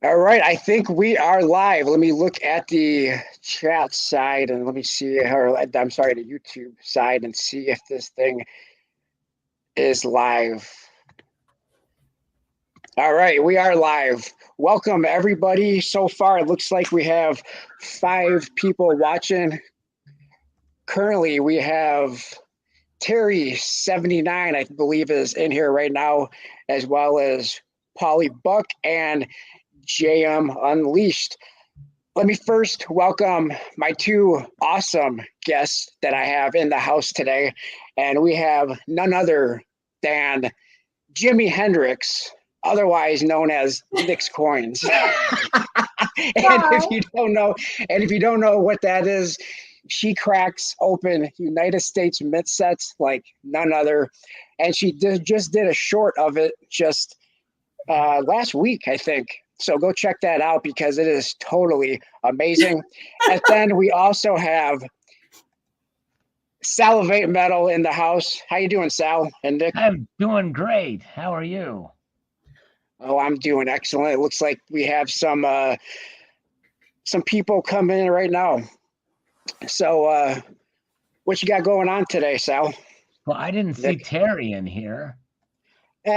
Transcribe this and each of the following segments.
All right, I think we are live. Let me look at the chat side and let me see, or I'm sorry, the YouTube side and see if this thing is live. All right, we are live. Welcome, everybody. So far, it looks like we have 5 people watching. Currently, we have Terry79, I believe, is in here right now, as well as Polly Buck and JM Unleashed. Let me first welcome my 2 awesome guests that I have in the house today. And we have none other than Jimi Hendrix, otherwise known as Nick's Coins. And if you don't know what that is, she cracks open United States mint sets like none other. And she just did a short of it just last week, I think. So go check that out because it is totally amazing. And then we also have Salivate Metal in the house. How you doing, Sal and Nick? I'm doing great. How are you? Oh, I'm doing excellent. It looks like we have some people coming in right now. So what you got going on today, Sal? Well, I didn't see Terry in here.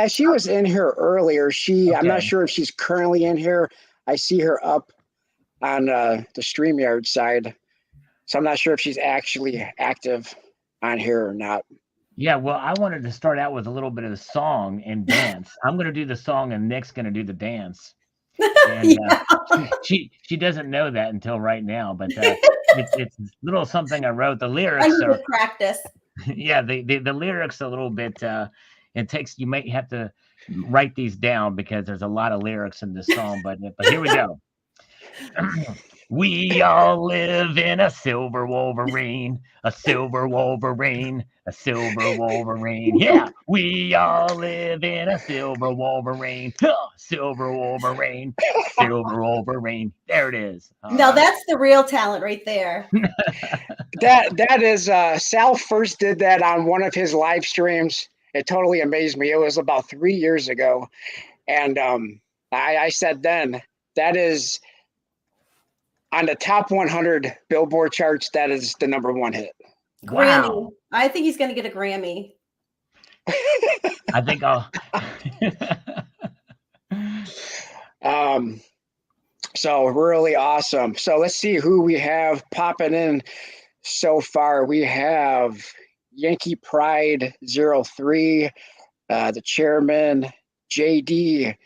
She was in here earlier. I'm not Okay. sure if she's currently in here. I see her up on the StreamYard side. So I'm not sure if she's actually active on here or not. Yeah, well, I wanted to start out with a little bit of the song and dance. I'm going to do the song and Nick's going to do the dance. And she doesn't know that until right now, but it's a little something I wrote. The lyrics are practice. Yeah, the lyrics a little bit. You might have to write these down because there's a lot of lyrics in this song. But here we go. We all live in a silver Wolverine, a silver Wolverine, a silver Wolverine. Yeah, we all live in a silver Wolverine, silver Wolverine, silver Wolverine. There it is. No, that's the real talent right there. That is Sal first did that on one of his live streams. It totally amazed me. It was about 3 years ago, and I said then that is on the top 100 Billboard charts. That is the #1 hit. Grammy. Wow. I think he's going to get a Grammy. I think I'll. So really awesome. So let's see who we have popping in so far. We have Yankee Pride 03, the chairman, JD,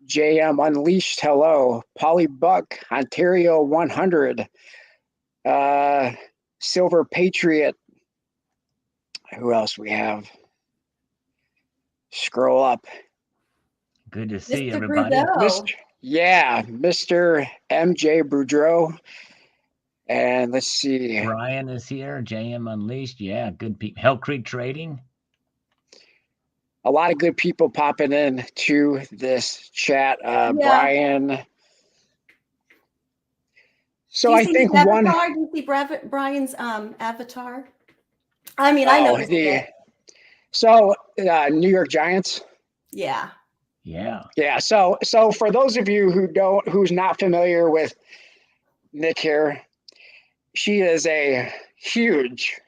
JM Unleashed, hello, Polly Buck, Ontario 100, Silver Patriot. Who else we have? Scroll up. Good to see Mr. everybody. Mr. MJ Boudreau. And let's see. Brian is here. JM Unleashed. Yeah, good people. Hell Creek Trading. A lot of good people popping in to this chat. Brian. So I think one. Do you see Brian's avatar? I mean, I know. New York Giants. Yeah. Yeah. So for those of you who's not familiar with Nick here, she is a huge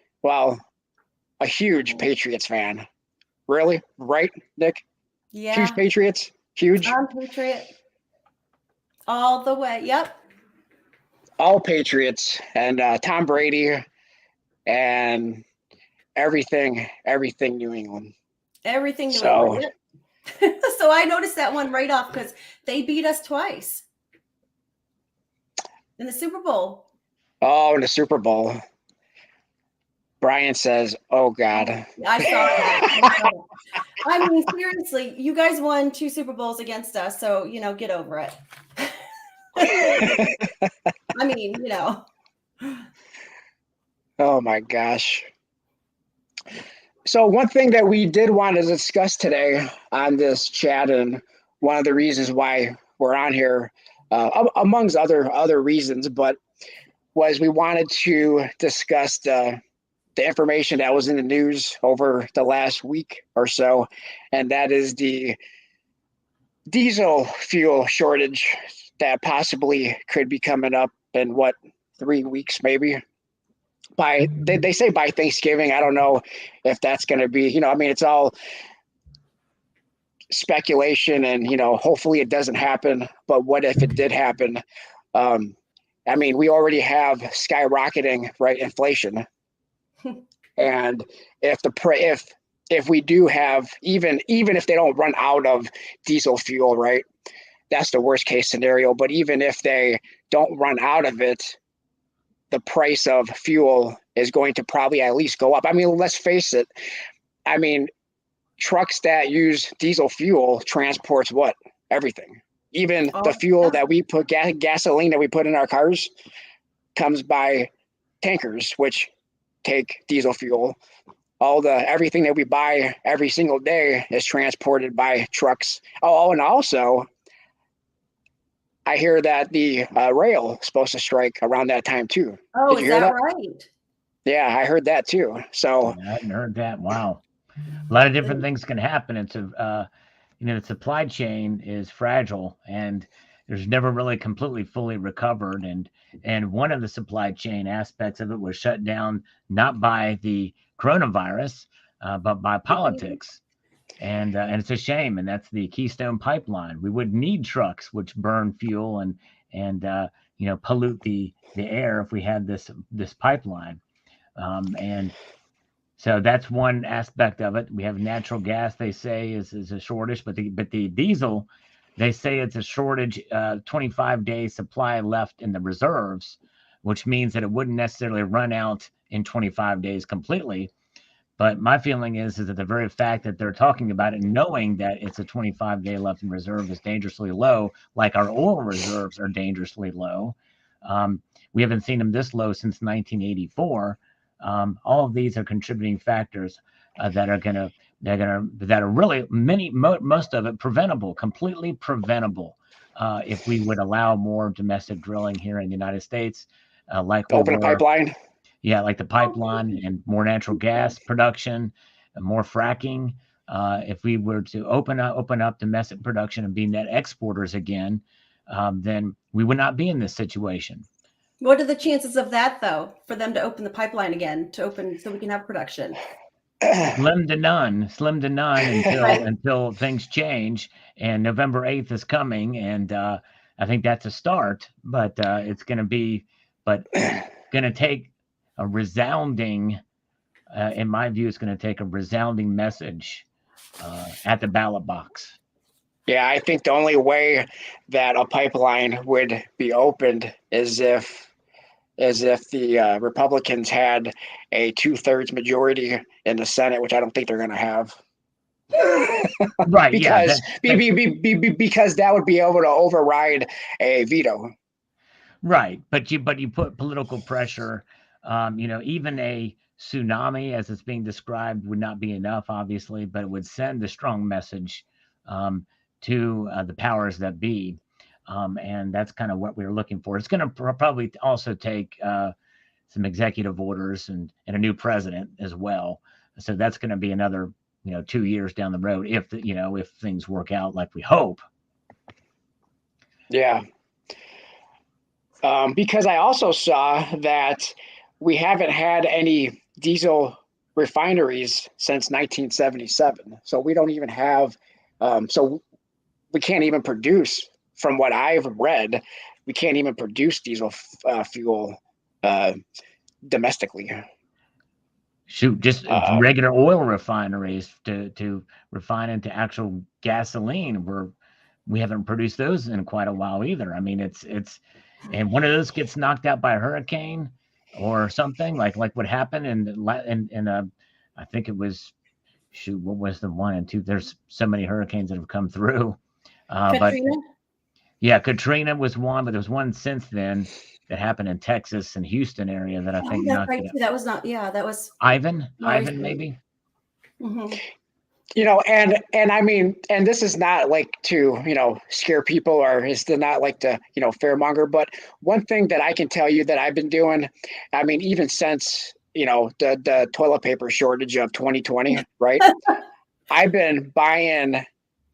Patriots fan. Really? Right, Nick? Yeah. Huge Patriots? Huge? I'm Patriot. All the way. Yep. All Patriots and Tom Brady and everything New England. Everything New England. Yep. So I noticed that one right off because they beat us twice in the Super Bowl. Oh, in the Super Bowl. Brian says, "Oh God." I saw that. I mean, seriously, you guys won 2 Super Bowls against us, so get over it. I mean, Oh my gosh. So one thing that we did want to discuss today on this chat, and one of the reasons why we're on here, amongst other reasons, but was we wanted to discuss the information that was in the news over the last week or so, and that is the diesel fuel shortage that possibly could be coming up in 3 weeks maybe. They say by Thanksgiving. I don't know if that's going to be, I mean, it's all speculation, and hopefully it doesn't happen. But what if it did happen? I mean, we already have skyrocketing, right, inflation, and if we do have, even if they don't run out of diesel fuel, right, that's the worst case scenario. But even if they don't run out of it, the price of fuel is going to probably at least go up. I mean, let's face it. I mean, trucks that use diesel fuel transports what? Everything. Even the fuel that we put, gasoline that we put in our cars, comes by tankers, which take diesel fuel. Everything that we buy every single day is transported by trucks. Oh, and also, I hear that the rail is supposed to strike around that time too. Oh, is that right? Yeah, I heard that too. So I hadn't heard that. Wow. A lot of different things can happen. It's the supply chain is fragile, and there's never really completely fully recovered. And one of the supply chain aspects of it was shut down not by the coronavirus, but by politics. And it's a shame. And that's the Keystone Pipeline. We would need trucks which burn fuel and pollute the air if we had this pipeline. And so that's one aspect of it. We have natural gas, they say, is a shortage, but the diesel, they say it's a shortage, 25-day supply left in the reserves, which means that it wouldn't necessarily run out in 25 days completely. But my feeling is that the very fact that they're talking about it, knowing that it's a 25-day left in reserve, is dangerously low, like our oil reserves are dangerously low. We haven't seen them this low since 1984. All of these are contributing factors that are really most of it preventable, completely preventable, if we would allow more domestic drilling here in the United States, like open a pipeline. Yeah, like the pipeline, and more natural gas production, and more fracking. If we were to open up domestic production and be net exporters again, then we would not be in this situation. What are the chances of that, though, for them to open the pipeline again, so we can have production? Slim to none until things change. And November 8th is coming, and I think that's a start. But it's going to take a resounding, in my view, it's going to take a resounding message at the ballot box. Yeah, I think the only way that a pipeline would be opened is if the Republicans had a 2/3 majority in the Senate, which I don't think they're going to have. Right. Because because that would be able to override a veto. Right, but you put political pressure. Even a tsunami, as it's being described, would not be enough, obviously, but it would send a strong message to the powers that be, and that's kind of what we were looking for. It's going to probably also take some executive orders and a new president as well. So that's going to be another 2 years down the road if things work out like we hope. Yeah. Because I also saw that we haven't had any diesel refineries since 1977. So we don't even have, so we can't even produce, from what I've read, we can't even produce diesel fuel domestically. Shoot, just regular oil refineries to refine into actual gasoline. We haven't produced those in quite a while either. I mean, it's and one of those gets knocked out by a hurricane or something like what happened in I think it was, what was the 1 and 2? There's so many hurricanes that have come through. Katrina? But yeah, Katrina was one, but there was one since then that happened in Texas and Houston area that I think knocked it out. That was not. Yeah, that was Ivan maybe. Mm-hmm. And I mean, and this is not like to, scare people, or is not like to, fearmonger. But one thing that I can tell you that I've been doing, I mean, even since, the toilet paper shortage of 2020, right? I've been buying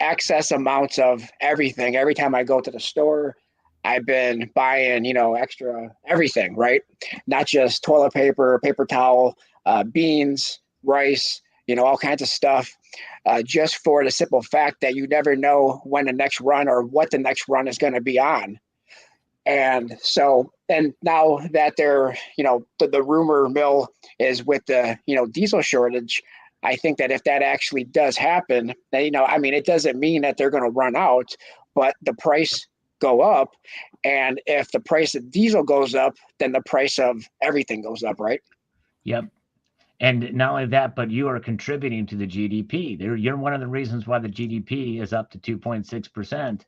excess amounts of everything. Every time I go to the store, I've been buying, extra everything, right? Not just toilet paper, paper towel, beans, rice, all kinds of stuff, just for the simple fact that you never know when the next run or what the next run is going to be on. And so, and now that they're, the rumor mill is with the, diesel shortage, I think that if that actually does happen, then, I mean, it doesn't mean that they're going to run out, but the price go up. And if the price of diesel goes up, then the price of everything goes up, right? Yep. And not only that, but you are contributing to the GDP. You're one of the reasons why the GDP is up to 2.6%,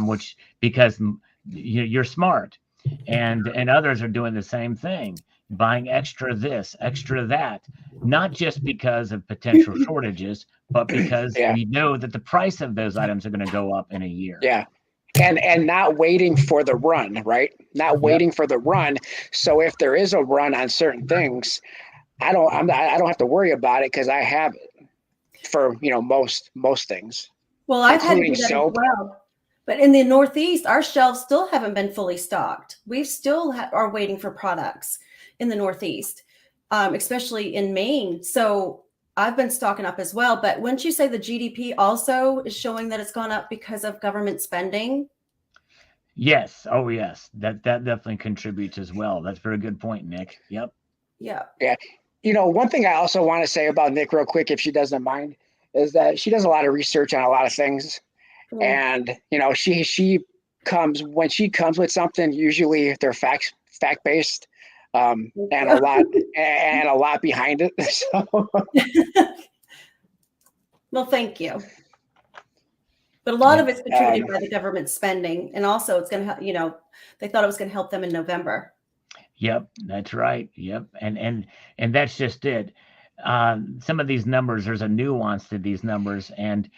which because you're smart, and others are doing the same thing, buying extra this, extra that, not just because of potential shortages, but because Yeah. we know that the price of those items are going to go up in a year. Yeah. And not waiting for the run, right? Not waiting for the run. So if there is a run on certain things, I don't have to worry about it because I have it for most things. Well, I've had to including do that soap. as well. But in the Northeast, our shelves still haven't been fully stocked. We still are waiting for products in the Northeast, especially in Maine. So I've been stocking up as well. But wouldn't you say the GDP also is showing that it's gone up because of government spending? Yes. Oh, yes. That definitely contributes as well. That's a very good point, Nick. Yep. Yeah. Yeah. One thing I also want to say about Nick real quick, if she doesn't mind, is that she does a lot of research on a lot of things. Cool. And, she comes with something, usually they're fact based, and a lot behind it. So Well, thank you. But a lot Yeah. of it's contributed by the government spending. And also it's going to help, they thought it was going to help them in November. Yep, that's right. Yep, and that's just it. Some of these numbers, there's a nuance to these numbers, and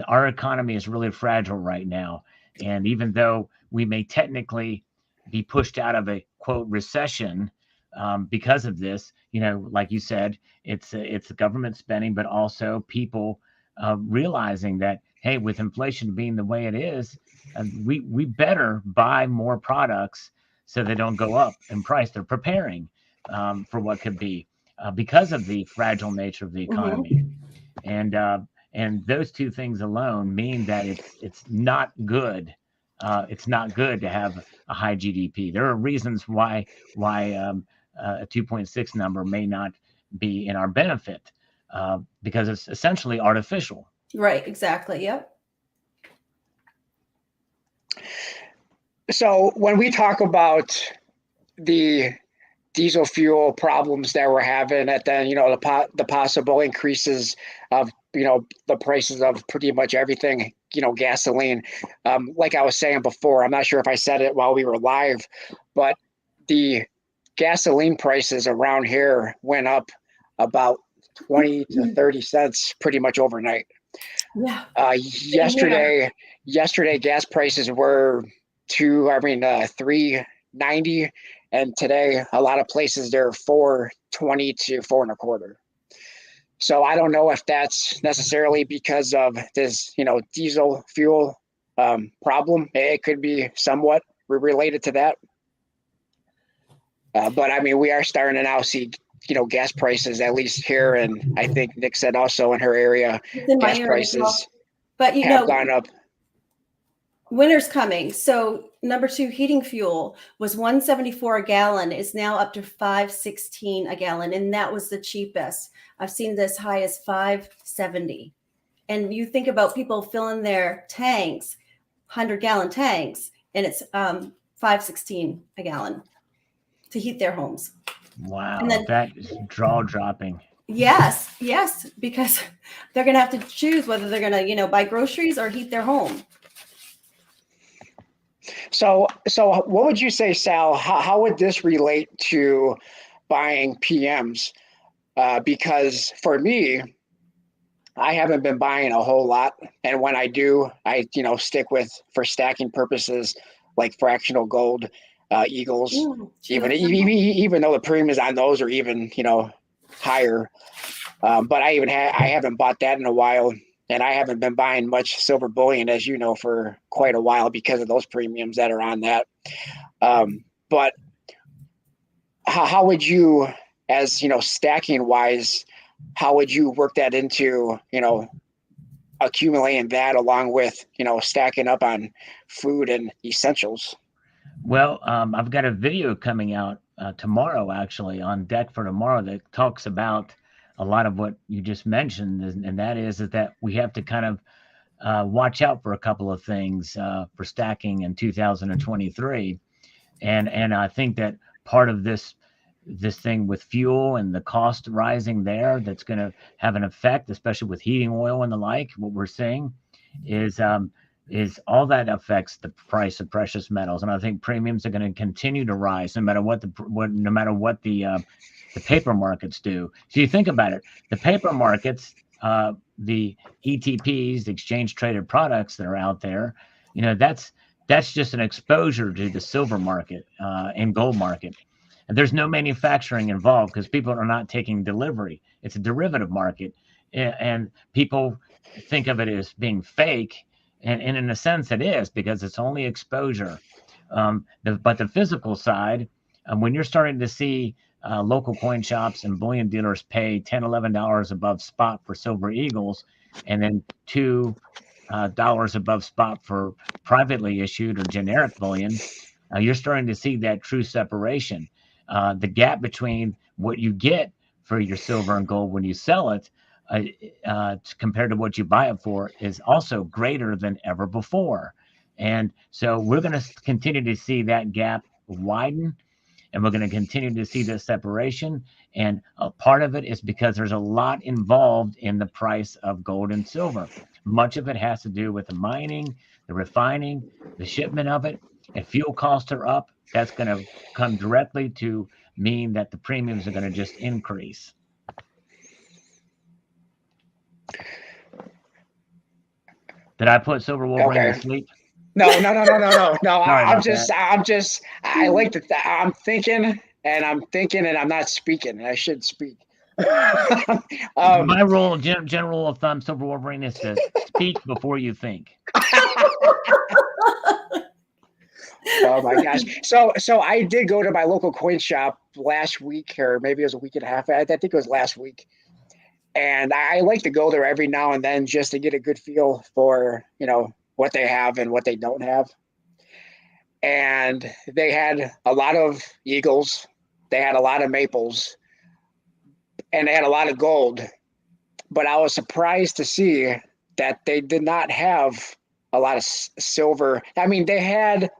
our economy is really fragile right now. And even though we may technically be pushed out of a quote recession because of this, like you said, it's the government spending, but also people realizing that hey, with inflation being the way it is, we better buy more products so they don't go up in price. They're preparing for what could be because of the fragile nature of the economy, and those two things alone mean that it's not good. It's not good to have a high GDP. There are reasons why a 2.6 number may not be in our benefit because it's essentially artificial. Right. Exactly. Yep. So when we talk about the diesel fuel problems that we're having, and then the possible increases of the prices of pretty much everything, gasoline, like I was saying before, I'm not sure if I said it while we were live, but the gasoline prices around here went up about 20 to 30 cents pretty much overnight. Yeah. Yesterday gas prices were $3.90, and today a lot of places they're $4.20 to $4.25. So I don't know if that's necessarily because of this diesel fuel problem. It could be somewhat related to that, but I mean we are starting to now see gas prices, at least here, and I think Nick said also in her area, It's in my gas area as prices well. But have gone up. Winter's coming. So number 2 heating fuel was $1.74 a gallon. Is now up to $5.16 a gallon. And that was the cheapest. I've seen this high as $5.70. And you think about people filling their tanks, 100-gallon tanks, and it's $5.16 a gallon to heat their homes. Wow, And then, that is jaw dropping. Yes, because they're going to have to choose whether they're going to, buy groceries or heat their home. So what would you say, Sal? How would this relate to buying PMs? Because for me, I haven't been buying a whole lot, and when I do, I stick with, for stacking purposes, like fractional gold, Eagles. Even though the premiums on those are even higher, but I haven't bought that in a while, and I haven't been buying much silver bullion, as you know, for quite a while because of those premiums that are on that. But how would you, as stacking wise, how would you work that into accumulating that along with stacking up on food and essentials? Well, I've got a video coming out tomorrow, actually, on deck for tomorrow, that talks about a lot of what you just mentioned, and that is that we have to kind of watch out for a couple of things for stacking in 2023, and I think that part of this thing with fuel and the cost rising there, that's going to have an effect, especially with heating oil and the like. What we're seeing is all that affects the price of precious metals, and I think premiums are going to continue to rise no matter what the paper markets do. So you think about it, the paper markets, the ETPs, the exchange traded products that are out there, that's just an exposure to the silver market and gold market. And there's no manufacturing involved because people are not taking delivery. It's a derivative market, and people think of it as being fake, and in a sense it is, because it's only exposure. But the physical side, when you're starting to see local coin shops and bullion dealers pay $10, $11 above spot for silver eagles, and then $2 above spot for privately issued or generic bullion, you're starting to see that true separation. The gap between what you get for your silver and gold when you sell it compared to what you buy it for is also greater than ever before. And so we're going to continue to see that gap widen, and we're going to continue to see this separation. And a part of it is because there's a lot involved in the price of gold and silver. Much of it has to do with the mining, the refining, the shipment of it. If fuel costs are up, that's going to come directly to mean that the premiums are going to just increase. Did I put silver Wolverine to sleep? No. I'm that. just, I like to, I'm thinking and I'm not speaking. I should speak. My rule, general rule of thumb, silver Wolverine, is to speak before you think. Oh my gosh. So I did go to my local coin shop last week, or maybe it was a week and a half. I think it was last week. And I like to go there every now and then just to get a good feel for, what they have and what they don't have. And they had a lot of eagles, they had a lot of maples, and they had a lot of gold. But I was surprised to see that they did not have a lot of silver. I mean, they had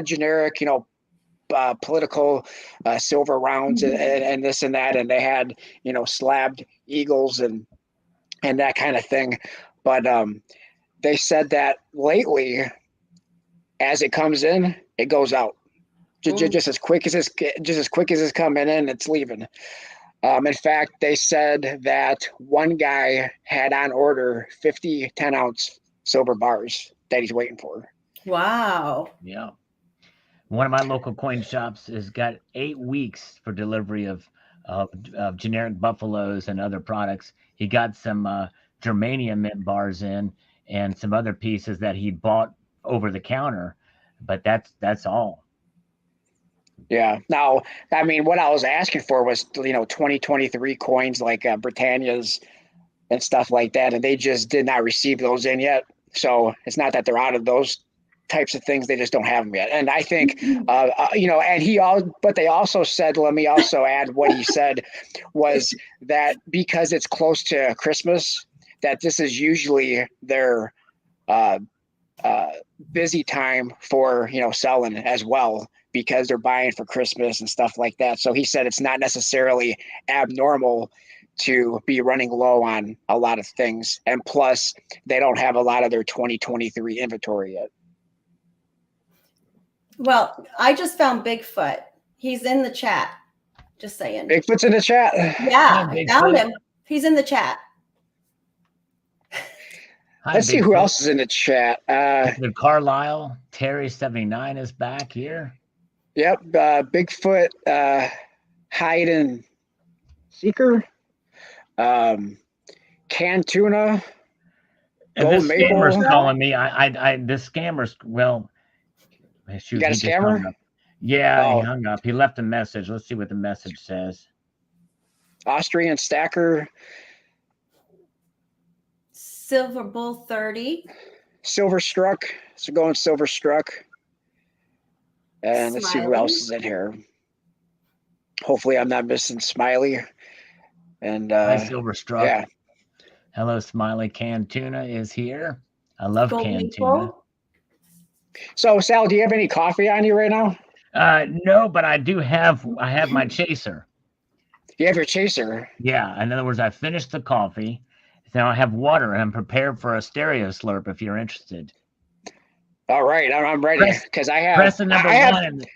generic, political silver rounds and this and that, and they had, slabbed eagles and that kind of thing. But they said that lately, as it comes in, it goes out just as quick as it's coming in, it's leaving. In fact, they said that one guy had on order 50 10-ounce silver bars that he's waiting for. Wow. Yeah. One of my local coin shops has got 8 weeks for delivery of generic buffaloes and other products. He got some germanium mint bars in and some other pieces that he bought over the counter, but that's all. Yeah. Now, I mean, what I was asking for was 2023 coins like Britannia's and stuff like that, and they just did not receive those in yet. So it's not that they're out of those types of things, they just don't have them yet. And I think but they also said, let me also add what he said was that because it's close to Christmas, that this is usually their busy time for selling as well, because they're buying for Christmas and stuff like that. So he said it's not necessarily abnormal to be running low on a lot of things, and plus they don't have a lot of their 2023 inventory yet. Well, I just found Bigfoot. He's in the chat. Just saying. Bigfoot's in the chat. Yeah, I found him. He's in the chat. Hi, Let's see who else is in the chat. Carlisle, Terry 79 is back here. Yep, Bigfoot, hide and seeker, can tuna, And Gold this scammer's maple. calling me. This scammer's, well, You shoot, got a he just hung scammer? up. Yeah, he Oh, hung up. He left a message. Let's see what the message says. Austrian stacker, Silver Bull 30. silver struck. So going silver struck. And let's see who else Smiley. is in here. Hopefully, I'm not missing Smiley. And Hi, Silver Struck. yeah. Hello, Smiley. Canned tuna is here. I love Gold canned tuna. maple. So, Sal, do you have any coffee on you right now? No, but I have my chaser. You have your chaser. Yeah, in other words, I finished the coffee. Now I have water, and I'm prepared for a stereo slurp if you're interested. All right, I'm ready because I have. Press the number I have, one and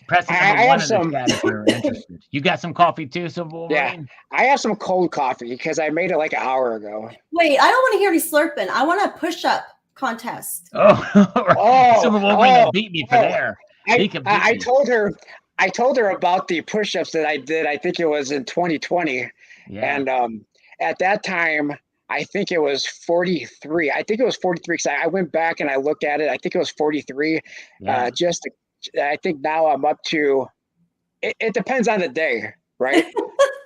press the I number have one in some. the chat if you're interested. You got some coffee too, Silver Wolverine? Yeah, I have some cold coffee because I made it like an hour ago. Wait, I don't want to hear any slurping. I want a push-up contest. Oh, Silver Wolverine can beat me for there. He can beat I me. told her about the push-ups that I did. I think it was in 2020, Yeah. and at that time, I think it was 43. I think it was 43 because I went back and I looked at it. I think it was 43. Yeah. I think now I'm up to. It depends on the day, right?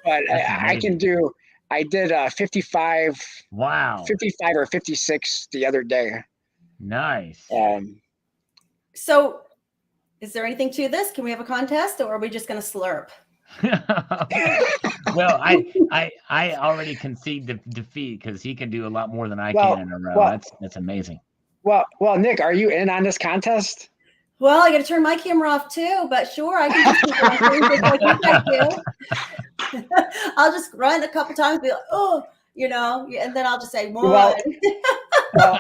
But I can do. I did 55. Wow. 55 or 56 the other day. Nice. So, is there anything to this? Can we have a contest, or are we just going to slurp? Well, I already concede the defeat because he can do a lot more than I can in a row. That's amazing. Well, Nick, are you in on this contest? Well, I got to turn my camera off too, but sure, I can just like you guys do. I'll just run a couple times, be like, oh, and then I'll just say one. Well,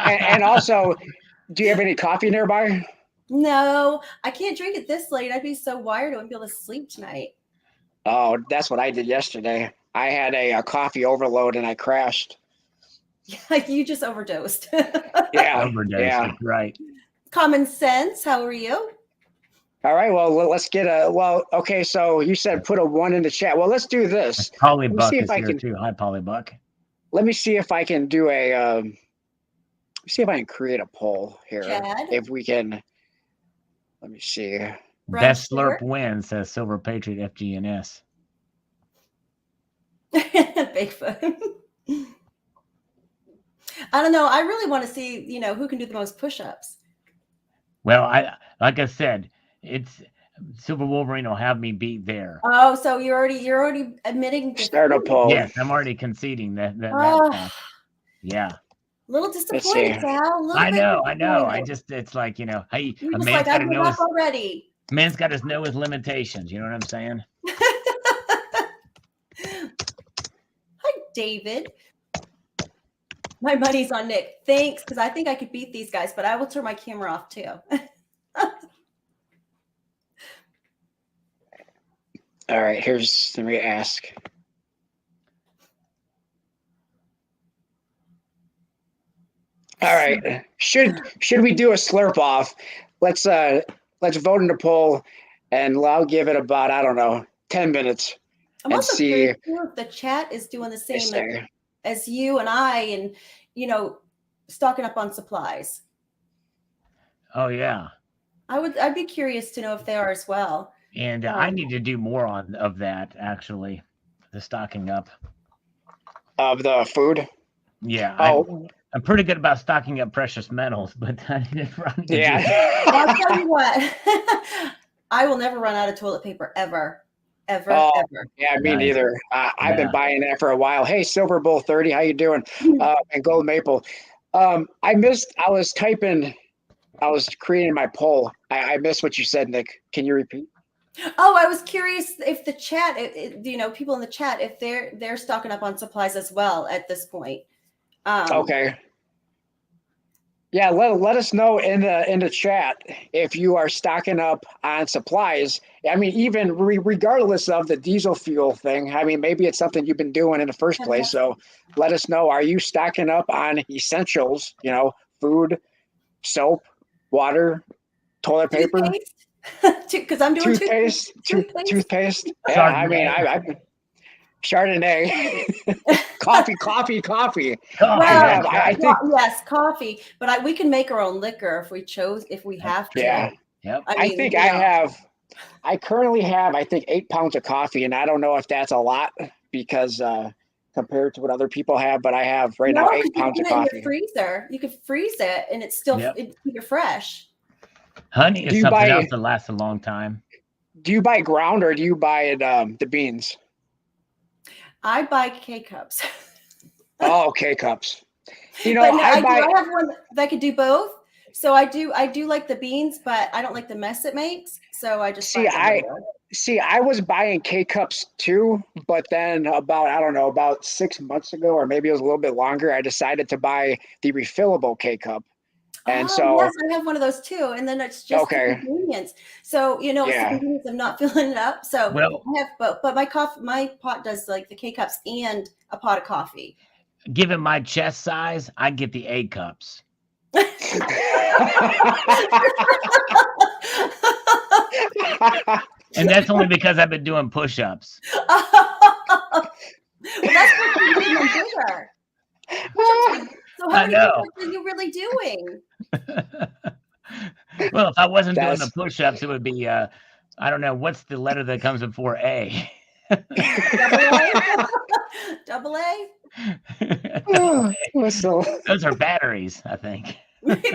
and also, do you have any coffee nearby? No, I can't drink it this late. I'd be so wired I wouldn't be able to sleep tonight. Oh, that's what I did yesterday. I had a coffee overload and I crashed. Yeah, you just overdosed. Yeah, overdosed. Yeah. That's right. Common sense. How are you? All right. Well, let's get okay. So you said put a 1 in the chat. Well, let's do this. Polly Buck is here too. Hi, Polly Buck. Let me see if I can do see if I can create a poll here. Chad? If we can. Let me see. Best slurp wins, says Silver Patriot FGNS. Bigfoot. I don't know. I really want to see, who can do the most push-ups. Well, like I said, it's Silver Wolverine will have me beat there. Oh, so you're already admitting to start a poll. Yes, I'm already conceding that. Yeah. A little disappointed, Sal. I know. It's like, hey, a man's got to know his already. Man's got to know his limitations. You know what I'm saying? Hi, David. My money's on Nick. Thanks, because I think I could beat these guys, but I will turn my camera off too. All right, let me ask. All right. Should we do a slurp off? Let's vote in the poll, and I'll give it about, I don't know, 10 minutes. I'm also curious if the chat is doing the same as you and I, and stocking up on supplies. Oh yeah. I'd be curious to know if they are as well. And I need to do more of that, actually, the stocking up of the food. Yeah. I'm pretty good about stocking up precious metals, but I didn't run. Yeah. Well, I'll tell you what. I will never run out of toilet paper ever. Ever. Yeah, me neither. I've been buying that for a while. Hey, Silver Bull 30, how you doing? And Gold Maple. I was creating my poll. I missed what you said, Nick. Can you repeat? Oh, I was curious if the chat, people in the chat, if they're stocking up on supplies as well at this point. Okay. Yeah, let us know in the chat if you are stocking up on supplies. I mean, even regardless of the diesel fuel thing. I mean, maybe it's something you've been doing in the first place. So let us know. Are you stocking up on essentials? Food, soap, water, toilet paper. Because I'm doing toothpaste. Yeah, Chardonnay. I mean, Chardonnay. Coffee. Coffee. have, That's I right. think, yes, coffee, but we can make our own liquor if we have to. yeah. Yep. I I mean, think you know, I currently have, I think, 8 pounds of coffee, and I don't know if that's a lot because compared to what other people have, but I have right now no, eight because you pounds put of it in your coffee. freezer. You could freeze it, and it's still Yep. keep it fresh. Honey Do is you something buy else that lasts a long time. ground or do you buy it the beans? I buy K cups. Oh, K cups. You know, But no, I buy. I have one that could do both. So I do like the beans, but I don't like the mess it makes. So I just See, buy the regular. I was buying K cups too, but then about I don't know about 6 months ago, or maybe it was a little bit longer. I decided to buy the refillable K cup, and Oh so yes, I have one of those too. And then it's just the okay, convenience. So it's the yeah. convenience of not filling it up. So Well, I have both, but my pot does like the K cups and a pot of coffee. given my chest size, I get the A cups. And that's only because I've been doing push-ups. Well, that's what you're making them bigger. So how I many know. push-ups are you really doing? Well, if I wasn't doing the That's push-ups, it would be I don't know, what's the letter that comes before A? Double A? so Those are batteries, I think. Maybe.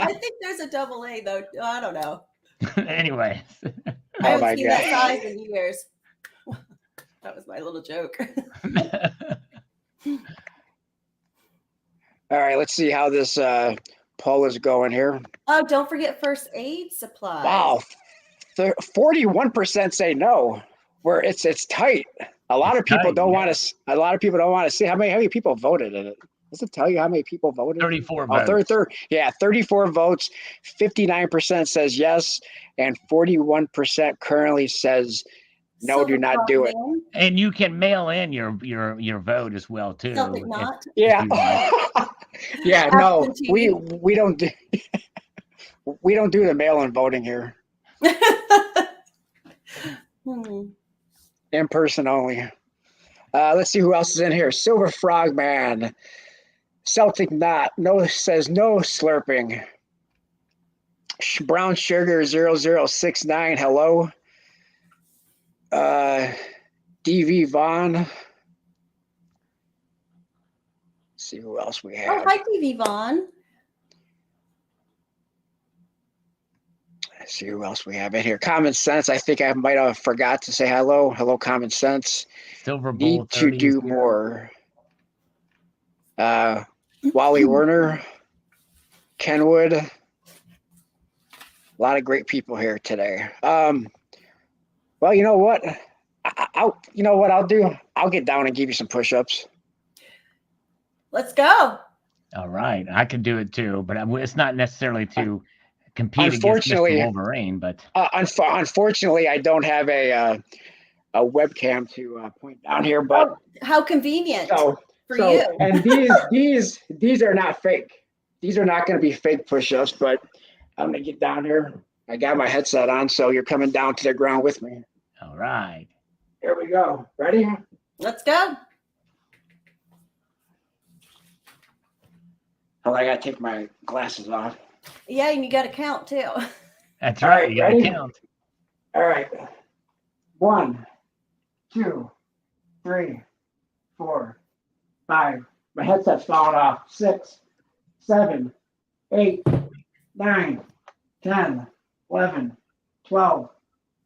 I think there's a double A though. I don't know. Anyways. I Oh haven't my seen God. that size in years. That was my little joke. all right, let's see how this poll is going here. Oh, don't forget first aid supplies. Wow, 41% say no. Where it's tight. A lot of people don't want to. A lot of people don't want to see how many people voted in it. Does it tell you how many people voted? 34 Oh, votes. yeah, 34 votes. 59% says yes, and 41% currently says no. Do not do it. Man, And you can mail in your vote as well too. Celtic not. Yeah, you'd like. yeah. No, Absentee. we don't do we don't do the mail-in voting here. In person only. Let's see who else is in here. Silver Frogman. Celtic Knot. No says no slurping. Brown Sugar 0069. Hello. DV Vaughn. Let's see who else we have. Oh, hi, TV Vaughn. Let's see who else we have in here. Common Sense. I think I might have forgot to say hello. Hello, Common Sense. Silver Bull Need to 30 do more. Wally Werner, Kenwood. A lot of great people here today. Well, you know what? You know what I'll do? I'll get down and give you some push-ups. Let's go. All right, I can do it too, but it's not necessarily to compete against Mr. Unfortunately, Wolverine. But unfortunately, I don't have a webcam to point down here. But how convenient for so you. and these are not fake. These are not going to be fake push-ups. But I'm going to get down here. I got my headset on, so you're coming down to the ground with me. all right. Here we go. Ready? Let's go. Oh, I got to take my glasses off. Yeah, and you got to count too. That's All right. right, You got to ready? count. All right. 1, 2, 3, 4, 5. My headset's falling off. 6, 7, 8, 9, 10, 11, 12,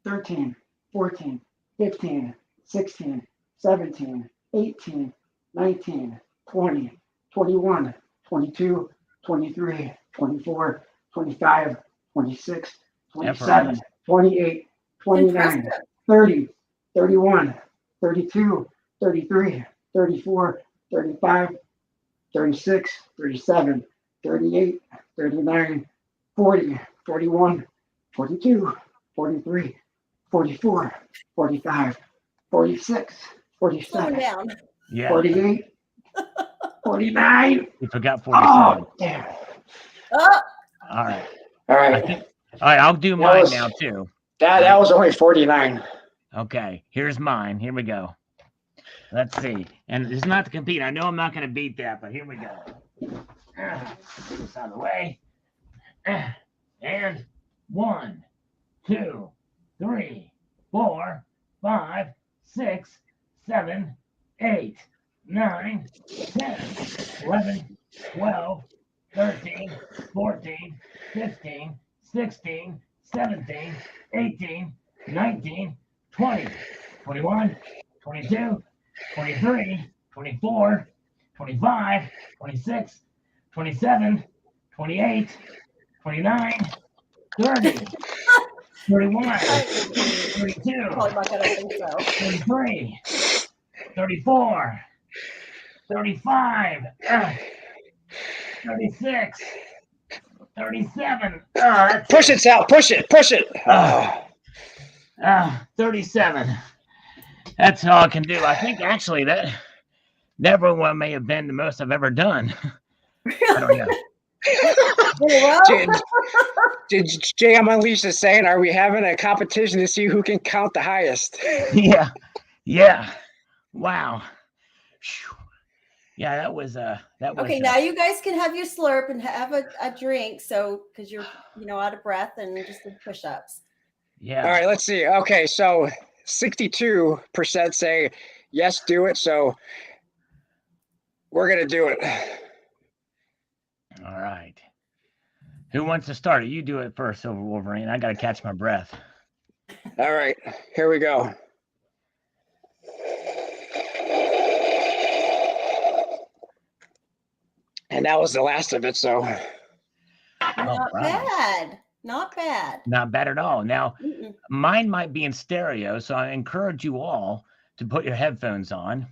13, 14, 15, 16, 17, 18, 19, 20, 21, 22, 23, 24, 25, 26, 27, 28, 29, Impressive. 30, 31, 32, 33, 34, 35, 36, 37, 38, 39, 40, 41, 42, 43, 44, 45, 46, Slowing 47, down. Yeah. 48, 49. You forgot 47. Oh, damn. Oh, All right. All I right. think. All right. I'll do mine now too. That was only 49. Okay, here's mine. Here we go. Let's see. And it's not to compete. I know I'm not going to beat that, but here we go. Get this out of the way. And 1, 2, 3, 4, 5, 6, 7, 8, 9, 10, 11, 12, 13, 14, 15, 16, 17, 18, 19, 20, 21, 22, 23, 24, 25, 26, 27, 28, 29, 30, 31, 32, Probably not gonna think so. 33, 34, 35, 36, 37. That's Push it, Sal. Push it. Push it. 37. That's all I can do. I think actually that one may have been the most I've ever done. I don't know. JM Unleashed is saying, are we having a competition to see who can count the highest? Yeah. Yeah. Wow. Whew. Yeah, that was Okay, now you guys can have your slurp and have a drink. So, because you're out of breath and just did push-ups. Yeah. All right, let's see. Okay, so 62% say yes, do it. So we're gonna do it. All right. Who wants to start? You do it first, Silver Wolverine. I gotta catch my breath. All right, here we go. And that was the last of it, so. Not bad. Not bad. Not bad at all. Now, mine might be in stereo, so I encourage you all to put your headphones on.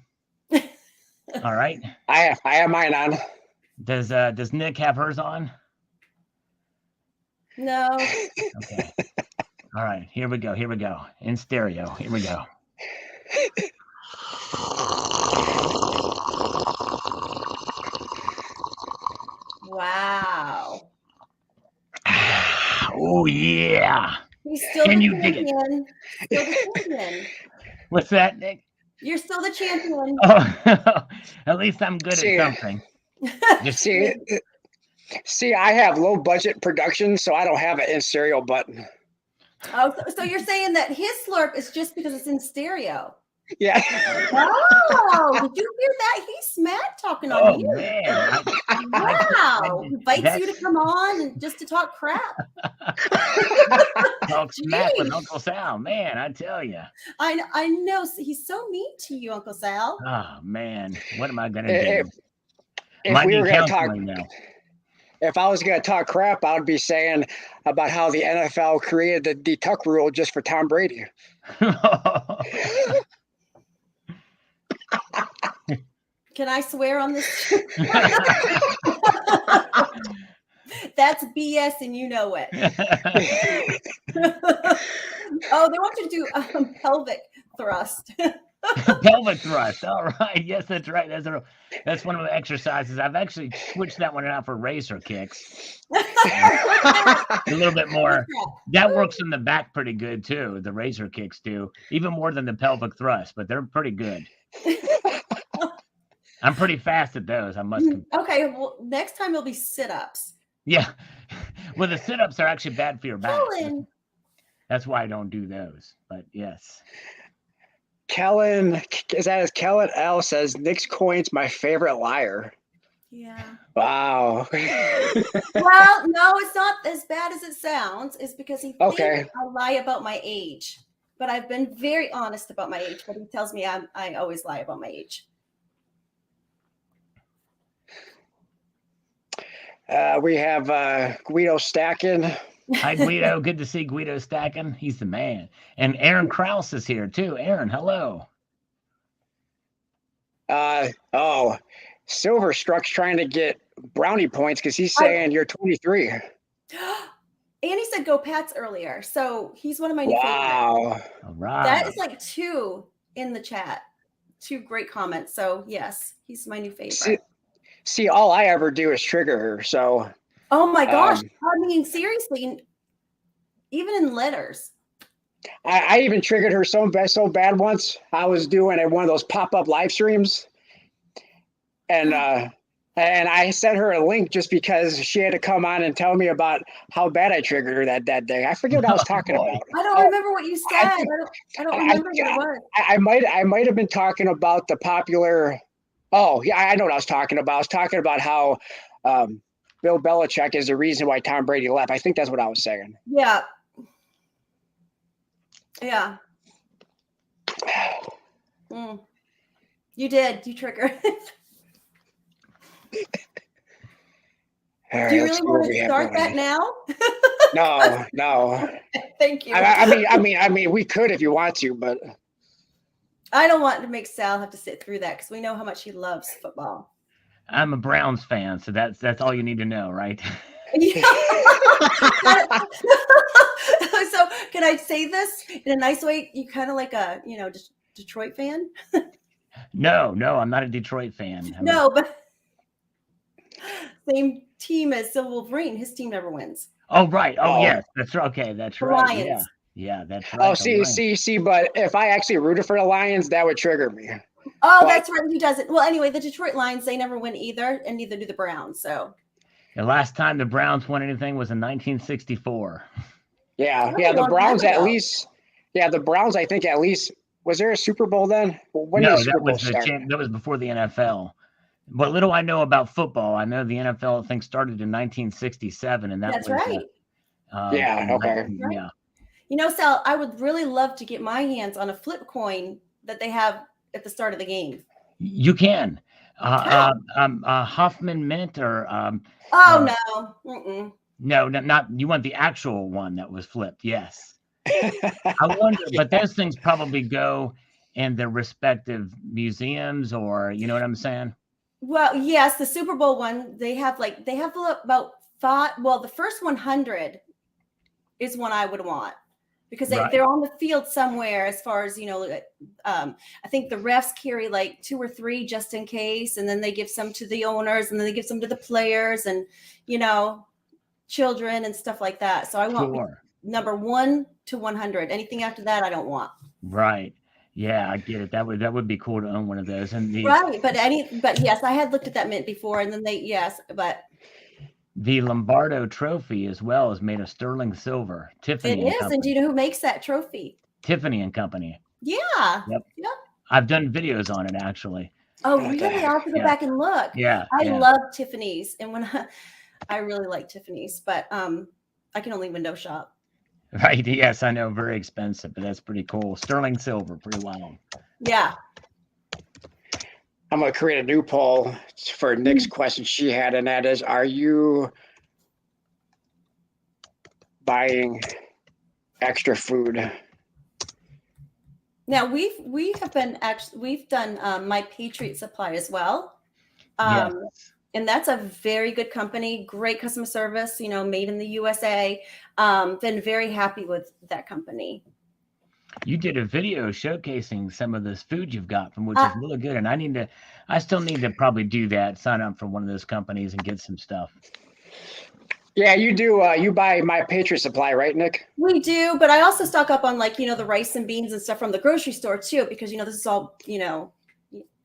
All right. I have mine on. Does Nick have hers on? No. Okay. All right. Here we go. Here we go. In stereo. Here we go. Wow. Oh yeah. He's still Can the you dig champion. Still the champion. What's that, Nick? You're still the champion. Oh, at least I'm good at something. See, I have low budget production, so I don't have an in stereo button. Oh, so you're saying that his slurp is just because it's in stereo? Yeah. Oh, did you hear that? He's smack talking on you. Man. Wow. Invites you to come on and just to talk crap. Talk smack with Uncle Sal. Man, I tell you. I know. He's so mean to you, Uncle Sal. Oh, man. What am I going to do? If we were going to talk now. If I was going to talk crap, I would be saying about how the NFL created the tuck rule just for Tom Brady. Can I swear on this? That's BS and you know it. Oh, they want you to do pelvic thrust. Pelvic thrust. All right. Yes, that's right. That's one of the exercises. I've actually switched that one out for razor kicks. A little bit more. That works in the back pretty good too. The razor kicks do, even more than the pelvic thrust, but they're pretty good. I'm pretty fast at those. I must. Okay. Well, next time it'll be sit-ups. Yeah. Well, the sit-ups are actually bad for your back. That's why I don't do those. But yes. Kellen, is that as Kellen L says, Nick's coin's my favorite liar. Yeah. Wow. Well, no, it's not as bad as it sounds. It's because he thinks I lie about my age. But I've been very honest about my age. But he tells me I always lie about my age. We have Guido Stacking. Hi, Guido. Good to see Guido Stacking. He's the man. And Aaron Krause is here, too. Aaron, hello. Silverstruck's trying to get brownie points because he's saying you're 23. And he said go Pats earlier. So he's one of my new favorites. All right. That is like 2 in the chat. 2 great comments. So, yes, he's my new favorite. See, all I ever do is trigger her. So, oh my gosh. I mean, seriously, even in letters. I even triggered her so bad once. I was doing one of those pop-up live streams, and I sent her a link just because she had to come on and tell me about how bad I triggered her that day. I forget what I was Oh, talking boy. about. I don't Oh, remember what you said. I think I don't I remember what it was. I might have been talking about the popular. Oh yeah, I know what I was talking about. I was talking about how Bill Belichick is the reason why Tom Brady left. I think that's what I was saying. Yeah. Yeah. Mm. You did. You triggered. All Do right, you let's really see what want we to have start going. that now? No, no. Thank you. I mean, we could if you want to, but I don't want to make Sal have to sit through that because we know how much he loves football. I'm a Browns fan, so that's all you need to know, right? Yeah. So can I say this in a nice way? You kind of like a, Detroit fan? No, I'm not a Detroit fan. No, but same team as Wolverine. His team never wins. Oh, right. Oh, oh, yes. That's right. Okay, that's The right. Yeah. Lions. Yeah, that's oh, right. The see, Lions. see, see. But if I actually rooted for the Lions, that would trigger me. Oh, But that's right. He doesn't. Well, anyway, the Detroit Lions, they never win either, and neither do the Browns. So The last time the Browns won anything was in 1964. yeah, that's yeah, a the long time Browns at ago. least. Yeah, the Browns. I think at least was there a Super Bowl then? When did No, the Super Bowl start? that was before the NFL. What little I know about football, I know the NFL I think started in 1967, and that That's was right. Yeah. Okay. Right. yeah. Sal, I would really love to get my hands on a flip coin that they have at the start of the game. You can. How? Hoffman Mint or Oh, uh, no. Mm-mm. no, not you want the actual one that was flipped. Yes. I wonder, but those things probably go in their respective museums, or you know what I'm saying? Well, yes, the Super Bowl one, they have about five. Well, the first 100 is one I would want because Right. they're on the field somewhere as far as, I think the refs carry like 2 or 3 just in case. And then they give some to the owners and then they give some to the players and, children and stuff like that. So I want Sure. number 1 to 100. Anything after that, I don't want. Right. Yeah, I get it. That would be cool to own one of those. And Right. But yes, I had looked at that mint before and then but the Lombardo trophy as well is made of sterling silver. it Tiffany and is. And do Company. you know who makes that trophy? Tiffany and Company. Yeah. Yep. Yep. I've done videos on it actually. Oh, What the really? heck? I'll have to go Yeah. back and look. Yeah. I Yeah. love Tiffany's, and I really like Tiffany's, but I can only window shop. Right. Yes, I know. Very expensive, but that's pretty cool. Sterling silver, pretty wild. Yeah. I'm gonna create a new poll for Nick's question she had, and that is: are you buying extra food? Now we've done My Patriot Supply as well. Yes. And that's a very good company, great customer service, made in the USA. Been very happy with that company. You did a video showcasing some of this food you've got from which is really good. And I still need to probably do that, sign up for one of those companies and get some stuff. Yeah, you do. You buy My Patriot Supply, right, Nick? We do, but I also stock up on the rice and beans and stuff from the grocery store too, because this is all,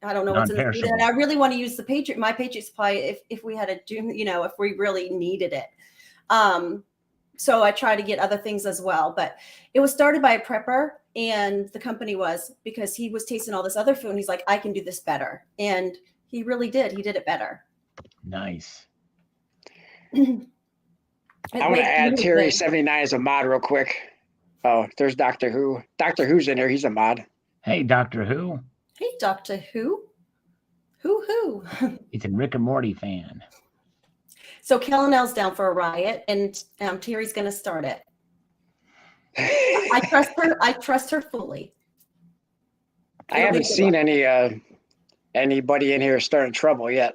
I don't know what's in the food, and I really want to use My Patriot Supply if we had to do, if we really needed it. So I try to get other things as well, but it was started by a prepper, and the company was because he was tasting all this other food, and he's like, I can do this better, and he really did. He did it better. Nice. I'm gonna add Terry 79 as a mod real quick. Oh, there's Doctor Who. Doctor Who's in here. He's a mod. Hey, Doctor Who. Hey, Doctor Who. Who? He's a Rick and Morty fan. So Kellenel's down for a riot, and Terry's going to start it. I trust her. I trust her fully. I haven't seen anybody in here starting trouble yet,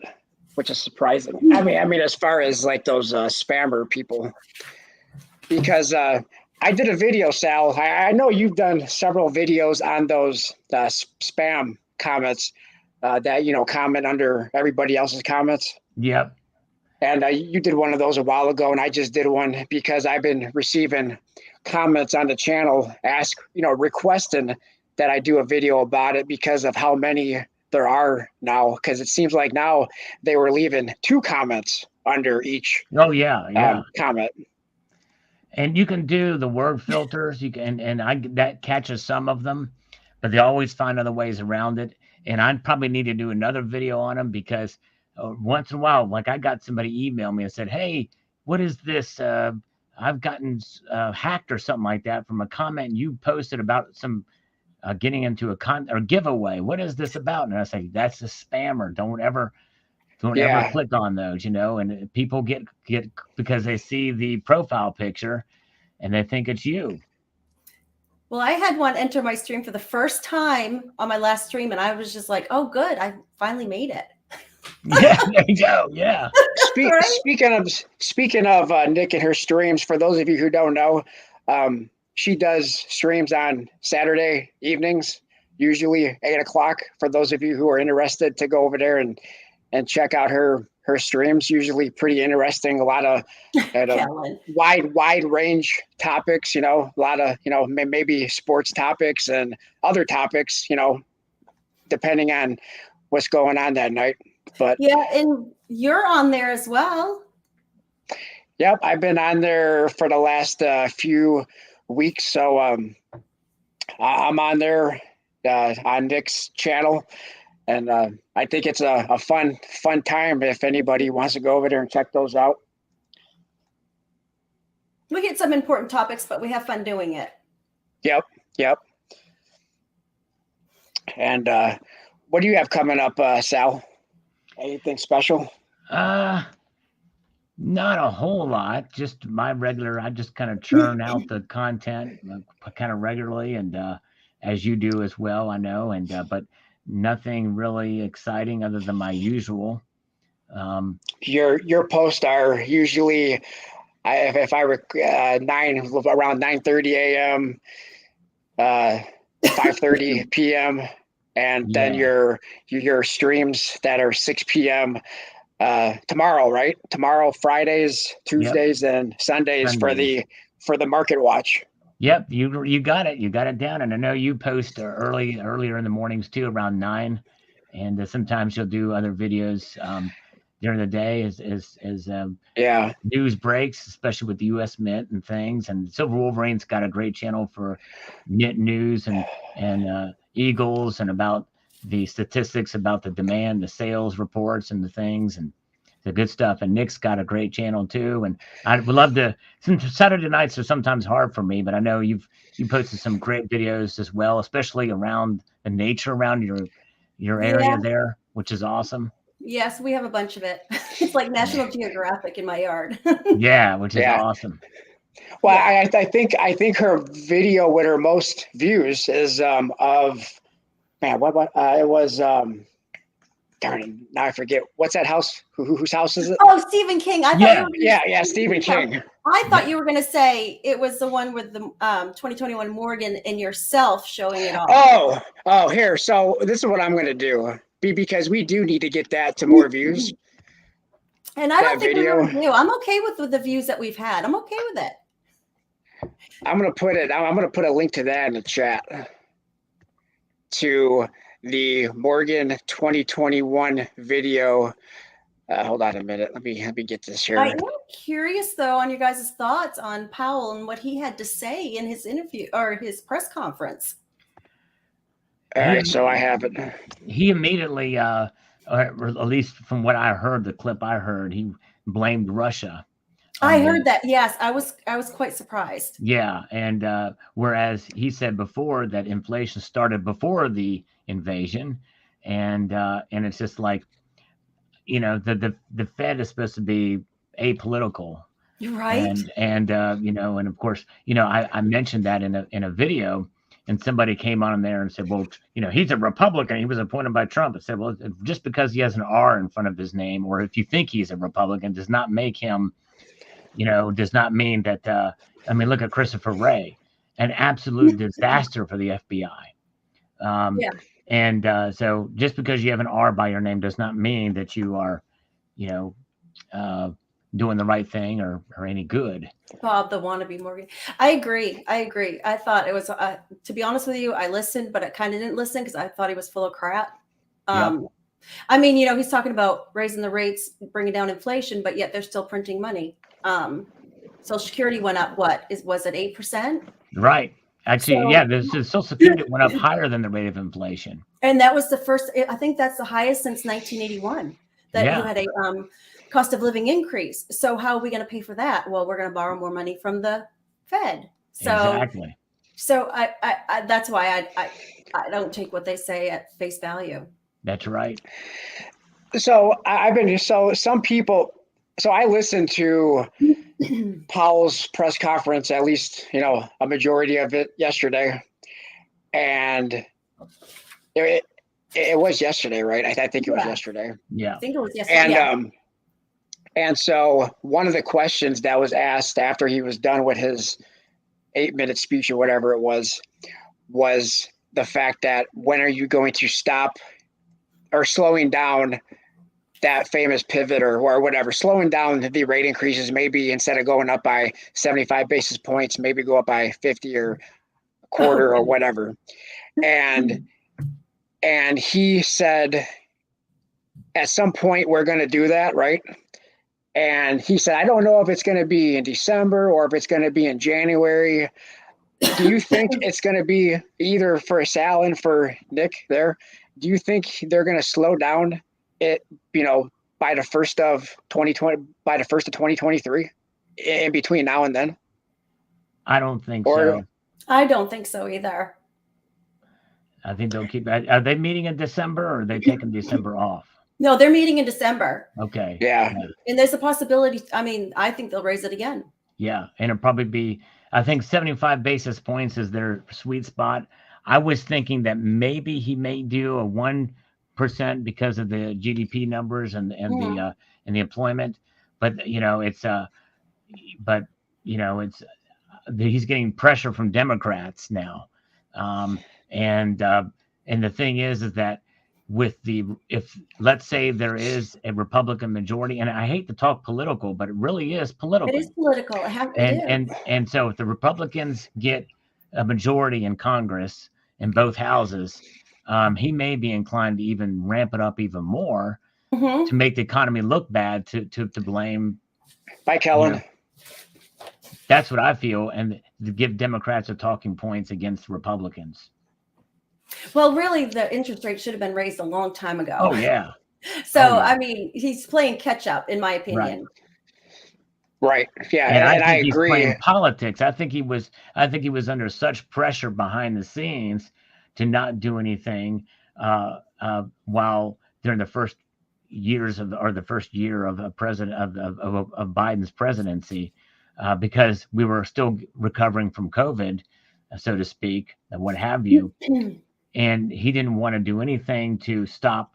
which is surprising. I mean, as far as like those spammer people, because I did a video, Sal. I know you've done several videos on those spam comments that comment under everybody else's comments. Yep. And you did one of those a while ago, and I just did one because I've been receiving comments on the channel requesting that I do a video about it because of how many there are now. Because it seems like now they were leaving 2 comments under each Oh yeah. comment. And you can do the word filters. You can, that catches some of them, but they always find other ways around it. And I probably need to do another video on them because once in a while, like I got somebody email me and said, "Hey, what is this? I've gotten hacked or something like that from a comment you posted about some getting into a giveaway. What is this about?" And I say, "That's a spammer. Don't ever click on those, and people get because they see the profile picture and they think it's you." Well, I had one enter my stream for the first time on my last stream, and I was just like, "Oh, good! I finally made it." Yeah, there you go. Yeah. Speaking of Nick and her streams, for those of you who don't know, she does streams on Saturday evenings, usually 8 o'clock. For those of you who are interested to go over there and check out her streams, usually pretty interesting. A lot of wide range topics, a lot of, maybe sports topics and other topics, depending on what's going on that night. But yeah, and you're on there as well. Yep, I've been on there for the last few weeks. So I'm on there on Nick's channel. And I think it's a fun time if anybody wants to go over there and check those out. We get some important topics, but we have fun doing it. Yep. And what do you have coming up, Sal? Anything special? Not a whole lot. Just my regular. I just kind of churn out the content kind of regularly, and as you do as well, I know. And but nothing really exciting other than my usual. Your posts are usually, if I around 9:30 a.m., 5:30 p.m., and then your streams that are 6 p.m. Tomorrow, right? Tomorrow, Fridays, Tuesdays, and Sundays for the Market Watch. Yep, you got it. You got it down, and I know you post earlier in the mornings too, around 9, and sometimes you'll do other videos during the day as news breaks, especially with the U.S. Mint and things. And Silver Wolverine's got a great channel for Mint news and Eagles and about the statistics about the demand, the sales reports, and the things and the good stuff. And Nick's got a great channel too. And I would love to. Saturday nights are sometimes hard for me, but I know you posted some great videos as well, especially around the nature around your area there, which is awesome. Yes, we have a bunch of it. It's like National Geographic in my yard. Yeah, which is awesome. Well, I think her video with her most views is of it was darn it, now I forget. What's that house? Whose house is it? Oh, Stephen King. I thought Stephen King. I thought you were going to say it was the one with the 2021 Morgan and yourself showing it all. Oh, here. So this is what I'm going to do, because we do need to get that to more views. And I don't think we really do. I'm okay with the views that we've had. I'm okay with it. I'm going to put a link to that in the chat, to the Morgan 2021 video. Hold on a minute. Let me get this here. I am curious though on your guys' thoughts on Powell and what he had to say in his interview or his press conference. All right, so I have it. He immediately, or at least from what I heard, the clip I heard, he blamed Russia. I heard that. Yes, I was quite surprised. Yeah, and whereas he said before that inflation started before the invasion, and it's just like, the Fed is supposed to be apolitical. You're right. And of course, I mentioned that in a video, and somebody came on there and said, well, he's a Republican. He was appointed by Trump. I said, well, just because he has an R in front of his name, or if you think he's a Republican, does not make him, does not mean that, look at Christopher Wray, an absolute disaster for the FBI. And so just because you have an R by your name does not mean that you are, doing the right thing or any good. Bob, the wannabe Morgan. I agree. I thought it was, to be honest with you, I listened, but I kind of didn't listen because I thought he was full of crap. I mean, he's talking about raising the rates, bringing down inflation, but yet they're still printing money. Social Security went up. Was it 8%? Right. Actually, So, the Social Security went up higher than the rate of inflation. And that was the first. I think that's the highest since 1981 that you had a cost of living increase. So how are we going to pay for that? Well, we're going to borrow more money from the Fed. So exactly. So I that's why I don't take what they say at face value. That's right. So some people. So I listened to Powell's press conference, at least a majority of it yesterday, and it was yesterday, right? I think it was yesterday. Yeah, I think it was yesterday. And so one of the questions that was asked after he was done with his 8-minute speech or whatever it was the fact that when are you going to stop or slowing down that famous pivot or whatever, slowing down the rate increases, maybe instead of going up by 75 basis points, maybe go up by 50 or a quarter or whatever. And he said, at some point we're going to do that, right? And he said, I don't know if it's going to be in December or if it's going to be in January. Do you think it's going to be either for Sal and for Nick there? Do you think they're going to slow down it, by the first of 2023 in between now and then? I don't think so. I don't think so either. I think they'll keep. Are they meeting in December or are they taking December off? No, they're meeting in December. Okay. Yeah. And there's a possibility. I mean, I think they'll raise it again. Yeah. And it'll probably be, I think 75 basis points is their sweet spot. I was thinking that maybe he may do a 1% because of the GDP numbers and the employment, but it's he's getting pressure from Democrats now, and the thing is that if let's say there is a Republican majority, and I hate to talk political, but it really is political. It is political. And so if the Republicans get a majority in Congress in both houses, he may be inclined to even ramp it up even more to make the economy look bad, to blame. Bye, Kellen. That's what I feel, and to give Democrats a talking points against Republicans. Well, really, the interest rate should have been raised a long time ago. Oh, yeah. So, I mean, he's playing catch up, in my opinion. Right. Yeah. And I think he's agree. Playing politics. I think he was under such pressure behind the scenes to not do anything while during the first years the first year of a president of Biden's presidency, because we were still recovering from COVID, so to speak, and what have you. And he didn't want to do anything to stop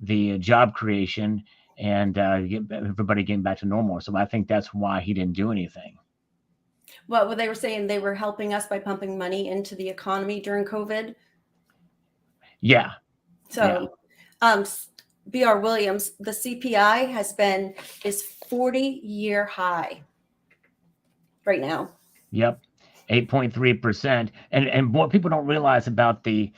the job creation and get everybody getting back to normal. So I think that's why he didn't do anything. Well, they were saying they were helping us by pumping money into the economy during COVID. Yeah. So, B.R. Williams, the CPI is 40-year high right now. Yep. 8.3%. And what people don't realize about the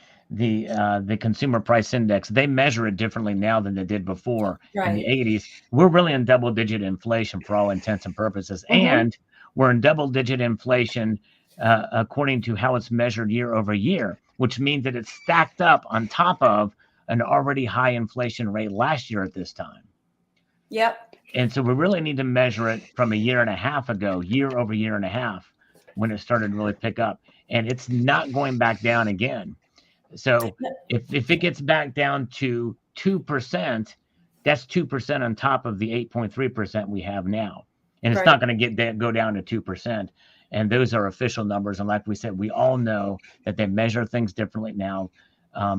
consumer price index, they measure it differently now than they did before. In the 80s. We're really in double-digit inflation for all intents and purposes. And we're in double-digit inflation according to how it's measured year over year, which means that it's stacked up on top of an already high inflation rate last year at this time. Yep. And so we really need to measure it from a year and a half ago, year over year and a half, when it started to really pick up. And it's not going back down again. So if it gets back down to 2%, that's 2% on top of the 8.3% we have now. And it's not going to go down to 2%. And those are official numbers. And like we said, we all know that they measure things differently now. We're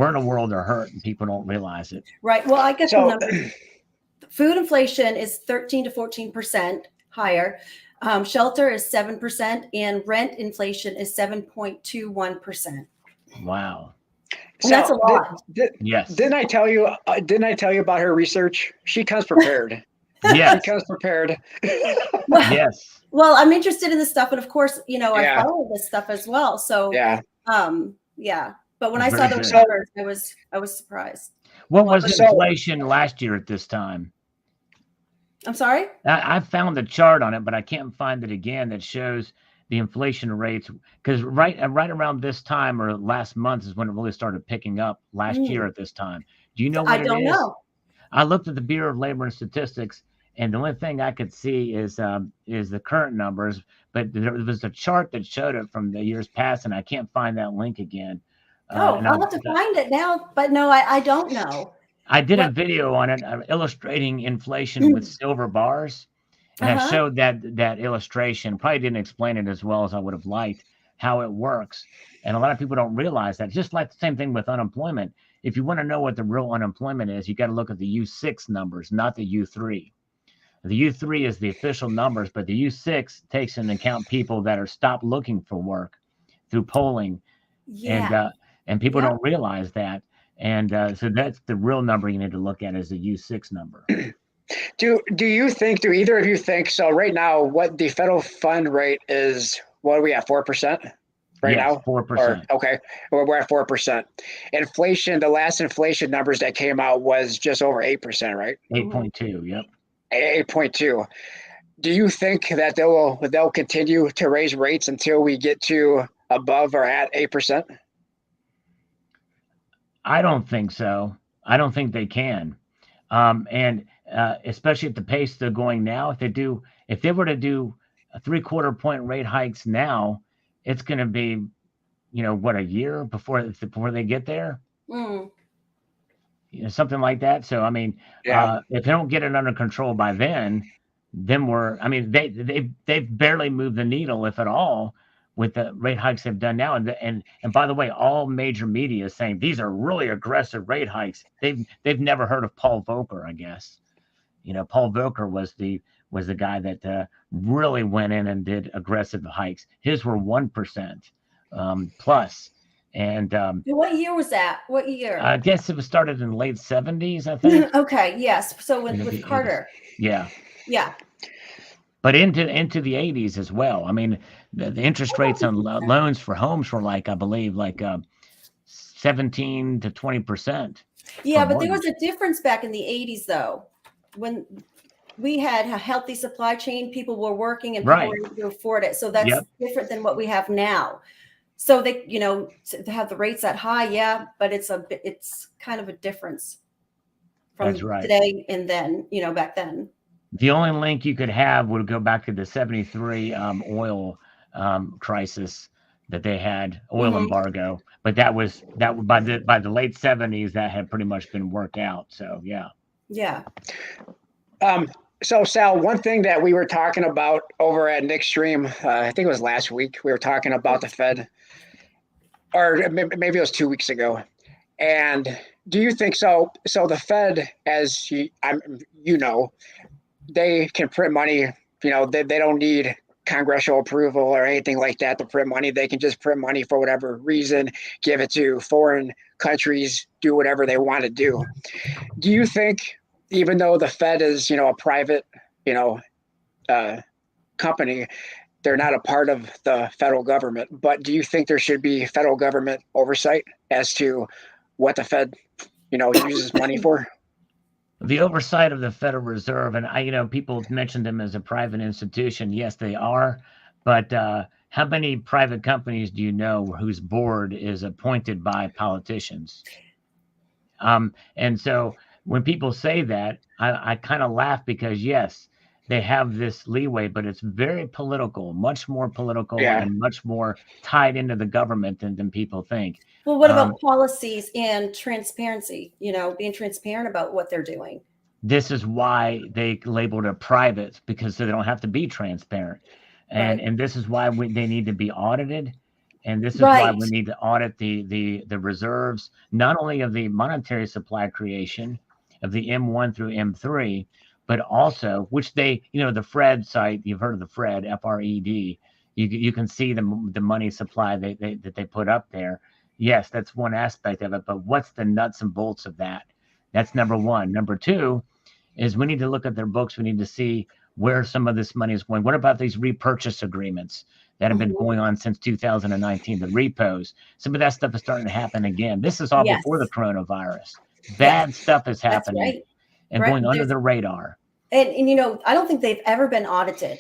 in a world of hurt and people don't realize it. Right. Well, I guess the numbers. Food inflation is 13 to 14% higher. Shelter is 7%, and rent inflation is 7.21%. Wow. And that's a So lot. Yes. didn't I tell you? Didn't I tell you about her research? She comes prepared. She Yes. comes prepared. Well, Yes. well, I'm interested in this stuff, and of course, I Yeah. follow this stuff as well. So, Yeah. yeah. But when I saw Very those good. So numbers, I was surprised. What Well, was so inflation last year at this time? I'm sorry. I found the chart on it, but I can't find it again that shows the inflation rates. Because right around this time or last month is when it really started picking up last year Mm, at this time. Do you know I what it don't is? know. I looked at the Bureau of Labor and Statistics, and the only thing I could see is the current numbers. But there was a chart that showed it from the years past, and I can't find that link again. Oh, And I'll have to find it now. But no, I don't know. I did a What? video on it, illustrating inflation with silver bars, and I Uh-huh. showed that illustration. Probably didn't explain it as well as I would have liked how it works, and a lot of people don't realize that. Just like the same thing with unemployment. If you want to know what the real unemployment is, you got to look at the U6 numbers, not the U3. The U3 is the official numbers, but the U6 takes into account people that are stopped looking for work through polling, and Yeah. people Yeah. don't realize that. And so that's the real number you need to look at, is the U6 number. do either of you think so? Right now, what the federal fund rate is? What are we at? 4% right Yes, now? Or 4%, okay, we're at 4%. Inflation. The last inflation numbers that came out was just over 8%, right? Mhm. 8.2. Yep. 8.2. Do you think that they'll continue to raise rates until we get to above or at 8%? I don't think so. I don't think they can. And especially at the pace they're going now, if they were to do a 3/4 point rate hikes now, it's going to be, what, a year before they get there, Mm. something like that. So I mean, Yeah. if they don't get it under control by then I mean, they've barely moved the needle, if at all, with the rate hikes they've done now. And by the way, all major media is saying these are really aggressive rate hikes. They've never heard of Paul Volcker, I guess. Paul Volcker was the guy that really went in and did aggressive hikes. His were 1% plus, and What year was that? What year? I guess it was started in the late 70s, I think. Okay. Yes. So Maybe with 80s. Carter. Yeah. Yeah. But into the 80s as well. I mean, the interest rates on loans for homes were, like, I believe, like 17 to 20% for Yeah, but there was mortgage. a difference back in the 80s, though, when we had a healthy supply chain, people were working and people Right. were able to afford it. So that's Yep. different than what we have now. So they, to have the rates that high, yeah, but it's kind of a difference That's from right. today and then, back then. The only link you could have would go back to the 73 oil crisis that they had, oil Hmm. embargo. But that by the late 70s, that had pretty much been worked out. So yeah. Yeah. So Sal, one thing that we were talking about over at Nick's stream, I think it was last week, we were talking about the Fed, or maybe it was 2 weeks ago. And do you think so? So the Fed, as you know, they can print money. They don't need congressional approval or anything like that to print money. They can just print money for whatever reason, give it to foreign countries, do whatever they want to do. Do you think, even though the Fed is, a private, you know, uh, company, they're not a part of the federal government, but do you think there should be federal government oversight as to what the Fed, uses money for? The oversight of the Federal Reserve, and people mentioned them as a private institution. Yes, they are, but how many private companies do you know whose board is appointed by politicians? And so when people say that, I kind of laugh, because yes, they have this leeway, but it's very political, much more political, Yeah. and much more tied into the government than people think. Well, what Um, about policies and transparency, being transparent about what they're doing? this is why they labeled it private, because they don't have to be transparent, and Right. and this is why they need to be audited, and this is why Right. we need to audit the reserves, not only of the monetary supply creation of the M1 through M3, but also, which the Fred site, you've heard of the Fred, FRED. You can see the money supply that they put up there, Yes, that's one aspect of it. But what's the nuts and bolts of that? That's number one. Number two is we need to look at their books. We need to see where some of this money is going. What about these repurchase agreements that have been Mhm. going on since 2019, the repos? Some of that stuff is starting to happen again. This is all before the Yes. coronavirus. Yes. Bad stuff is That's happening right. and Right. going under the radar. And you know, I don't think they've ever been audited.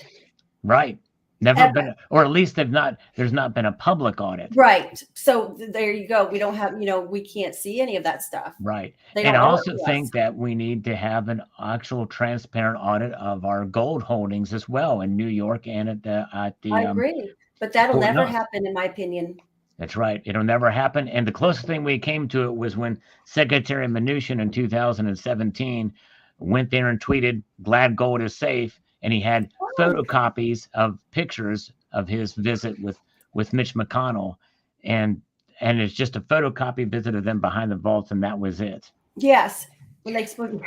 Right. Never Ever. been, or at least there's not been a public audit. Right. So there you go. We don't have, we can't see any of that stuff. Right. They And don't I owe it also to think us. that we need to have an actual transparent audit of our gold holdings as well in New York and I at the agree. But that'll Fort never Knox. happen, in my opinion. That's right. It'll never happen. And the closest thing we came to it was when Secretary Mnuchin in 2017 went there and tweeted, "Glad gold is safe," and he had Oh, photocopies of pictures of his visit with Mitch McConnell, and it's just a photocopy visit of them behind the vaults, and that was it. yes. When they when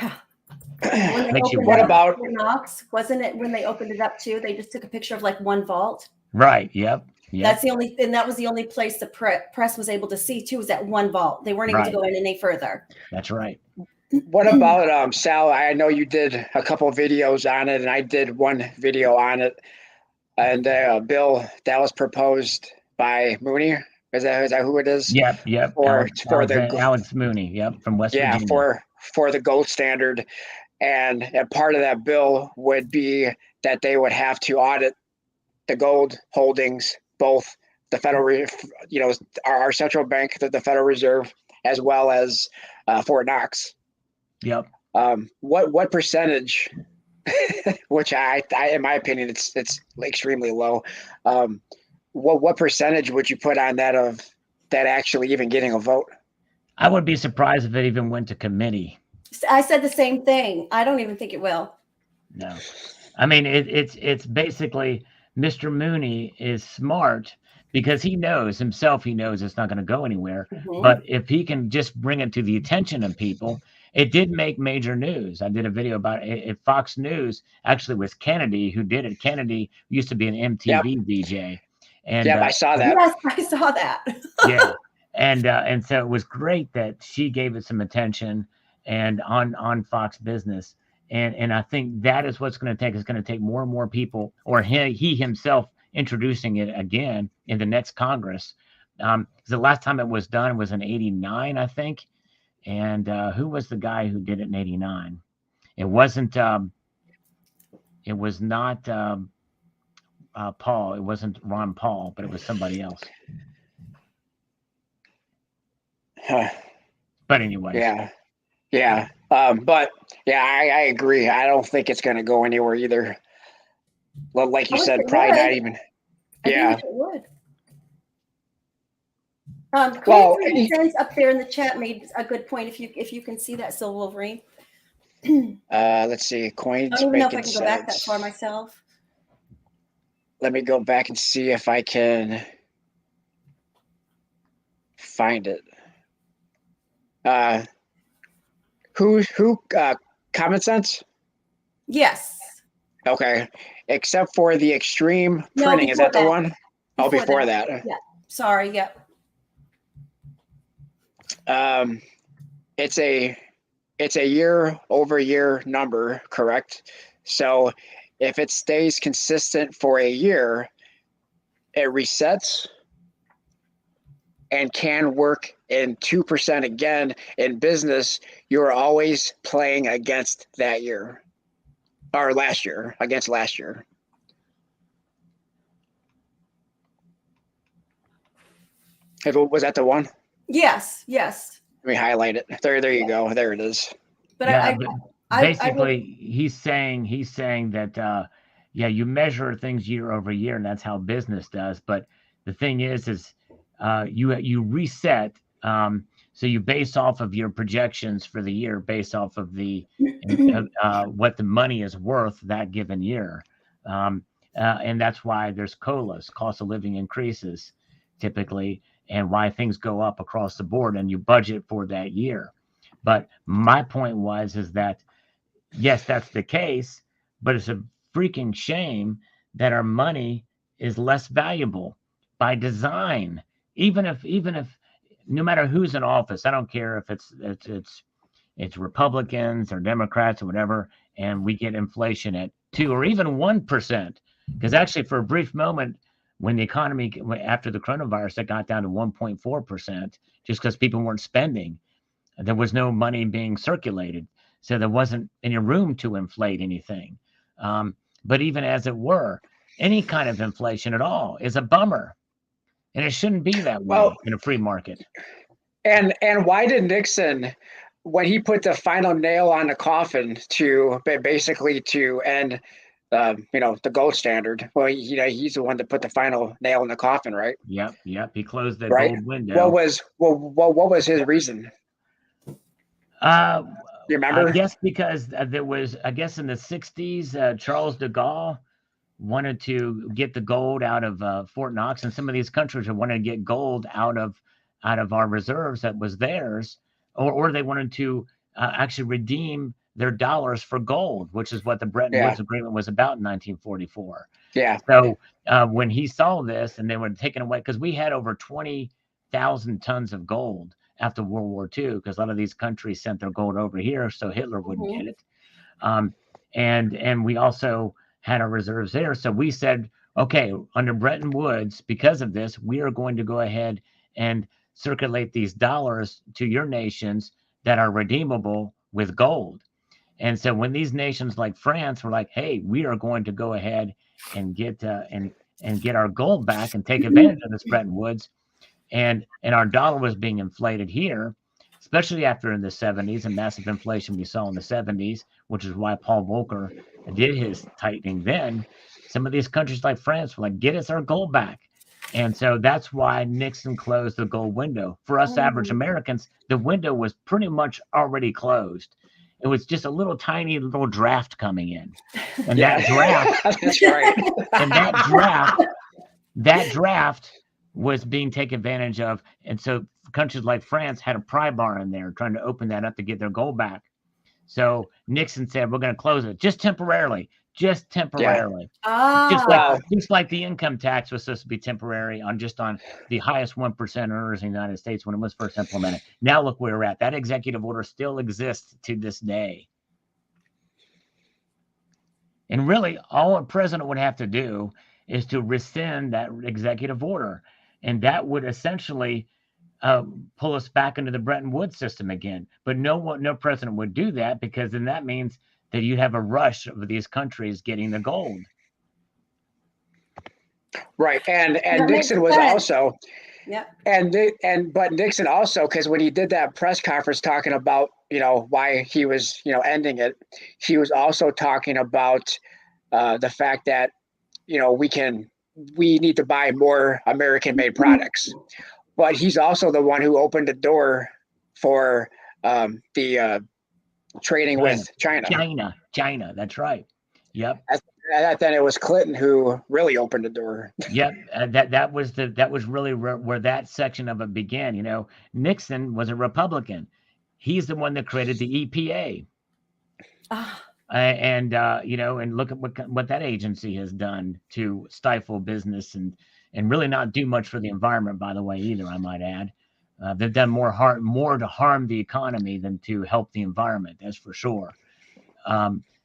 they Makes you opened What up wonder. about Fort Knox, wasn't it when they opened it up too? They just took a picture of like one vault. Right. Yep. That's the only, and that was the only place the press was able to see too, was that one vault. They weren't able to Right. go in any further. That's right. what about Sal? I know you did a couple of videos on it, and I did one video on it. And bill that was proposed by Mooney. Is that who it is? Yep. Yep. For Alex Mooney. Yep. From West yeah, Virginia. for the gold standard, and part of that bill would be that they would have to audit the gold holdings, both the federal, our central bank, the Federal Reserve, as well as Fort Knox. Yep. What percentage? Which I, in my opinion, it's extremely low. What percentage would you put on that of that actually even getting a vote? I would be surprised if it even went to committee. I said the same thing. I don't even think it will. No. I mean, it's basically Mr. Mooney is smart because he knows himself. He knows it's not going to go anywhere. Mhm. But if he can just bring it to the attention of people, it did make major news. I did a video about it. Fox News actually was Kennedy who did it. Kennedy used to be an MTV DJ. And I saw that. Yes, I saw that. yeah. And so it was great that she gave it some attention and on Fox Business. And I think that is what's going to take. It's going to take more and more people, or he himself introducing it again in the next Congress. The last time it was done was in '89, I think. And who was the guy who did it in '89? It wasn't. It was not Paul. It wasn't Ron Paul, but it was somebody else. But anyway. Yeah. But yeah, I agree. I don't think it's going to go anywhere either. Well, like you said, probably not even. I think it would. Well, Friends up there in the chat made a good point. If you can see that, Silver Wolverine. Let's see. Coins. I don't even know if I making can go back that sense. far myself. Let me go back and see if I can find it. Who Common Sense? Yes. Okay. Except for the extreme No, printing. Is that the before one? Before that. Yeah. Sorry. Yep. It's a year-over-year number, correct? So if it stays consistent for a year, it resets and can work in 2% again. In business, you're always playing against that year or last year, against last year. Was that the one? Yes. Let me highlight it. There you go. There it is. But Yeah, I basically he's saying that you measure things year over year, and that's how business does. But the thing is you reset. So you base off of your projections for the year, based off of the what the money is worth that given year, and that's why there's COLAs, cost of living increases, typically, and why things go up across the board, and you budget for that year. But my point is that yes, that's the case, but it's a freaking shame that our money is less valuable by design. Even if no matter who's in office, I don't care if it's Republicans or Democrats or whatever, and we get inflation at 2 or even 1%. Because actually, for a brief moment, when the economy after the coronavirus, it got down to 1.4%, just because people weren't spending. There was no money being circulated, so there wasn't any room to inflate anything. But even as it were, any kind of inflation at all is a bummer, and it shouldn't be that way Well, in a free market. and why did Nixon, when he put the final nail on the coffin to basically to end, the gold standard? Well, he's the one that put the final nail in the coffin, right? Yep. He closed the Right. gold window. What was his reason? You remember? I guess because there was, I guess in the 60s, Charles de Gaulle wanted to get the gold out of Fort Knox, and some of these countries wanted to get gold out of our reserves that was theirs, or they wanted to actually redeem their dollars for gold, which is what the Bretton Woods Agreement was about in 1944. Yeah. So when he saw this and they were taken away, because we had over 20,000 tons of gold after World War II, because a lot of these countries sent their gold over here so Hitler wouldn't get it. And we also had our reserves there. So we said, okay, under Bretton Woods, because of this, we are going to go ahead and circulate these dollars to your nations that are redeemable with gold. And so when these nations like France were like, hey, we are going to go ahead and get and get our gold back and take advantage of this Bretton Woods, and our dollar was being inflated here, especially after in the 70s and massive inflation we saw in the 70s, which is why Paul Volcker did his tightening then. Some of these countries like France were like, get us our gold back. And so that's why Nixon closed the gold window. For us average Americans, the window was pretty much already closed. It was just a little tiny little draft coming in. And that draft, That's right. and that draft was being taken advantage of. And so countries like France had a pry bar in there trying to open that up to get their gold back. So Nixon said, we're going to close it just temporarily. Just like the income tax was supposed to be temporary on the highest 1% earners in the United States when it was first implemented. Now look where we're at. That executive order still exists to this day. And really, all a president would have to do is to rescind that executive order. And that would essentially pull us back into the Bretton Woods system again. But no president would do that, because then that means that you'd have a rush of these countries getting the gold. Right. And Nixon was also, but Nixon also, because when he did that press conference talking about, why he was, ending it, he was also talking about the fact that, we need to buy more American-made products. But he's also the one who opened the door for the trading with China. China, that's right. Yep. Then it was Clinton who really opened the door. Yep. That was really where that section of it began. Nixon was a Republican. He's the one that created the EPA. And look at what that agency has done to stifle business and really not do much for the environment, by the way, either, I might add. They've done more to harm the economy than to help the environment, that's for sure.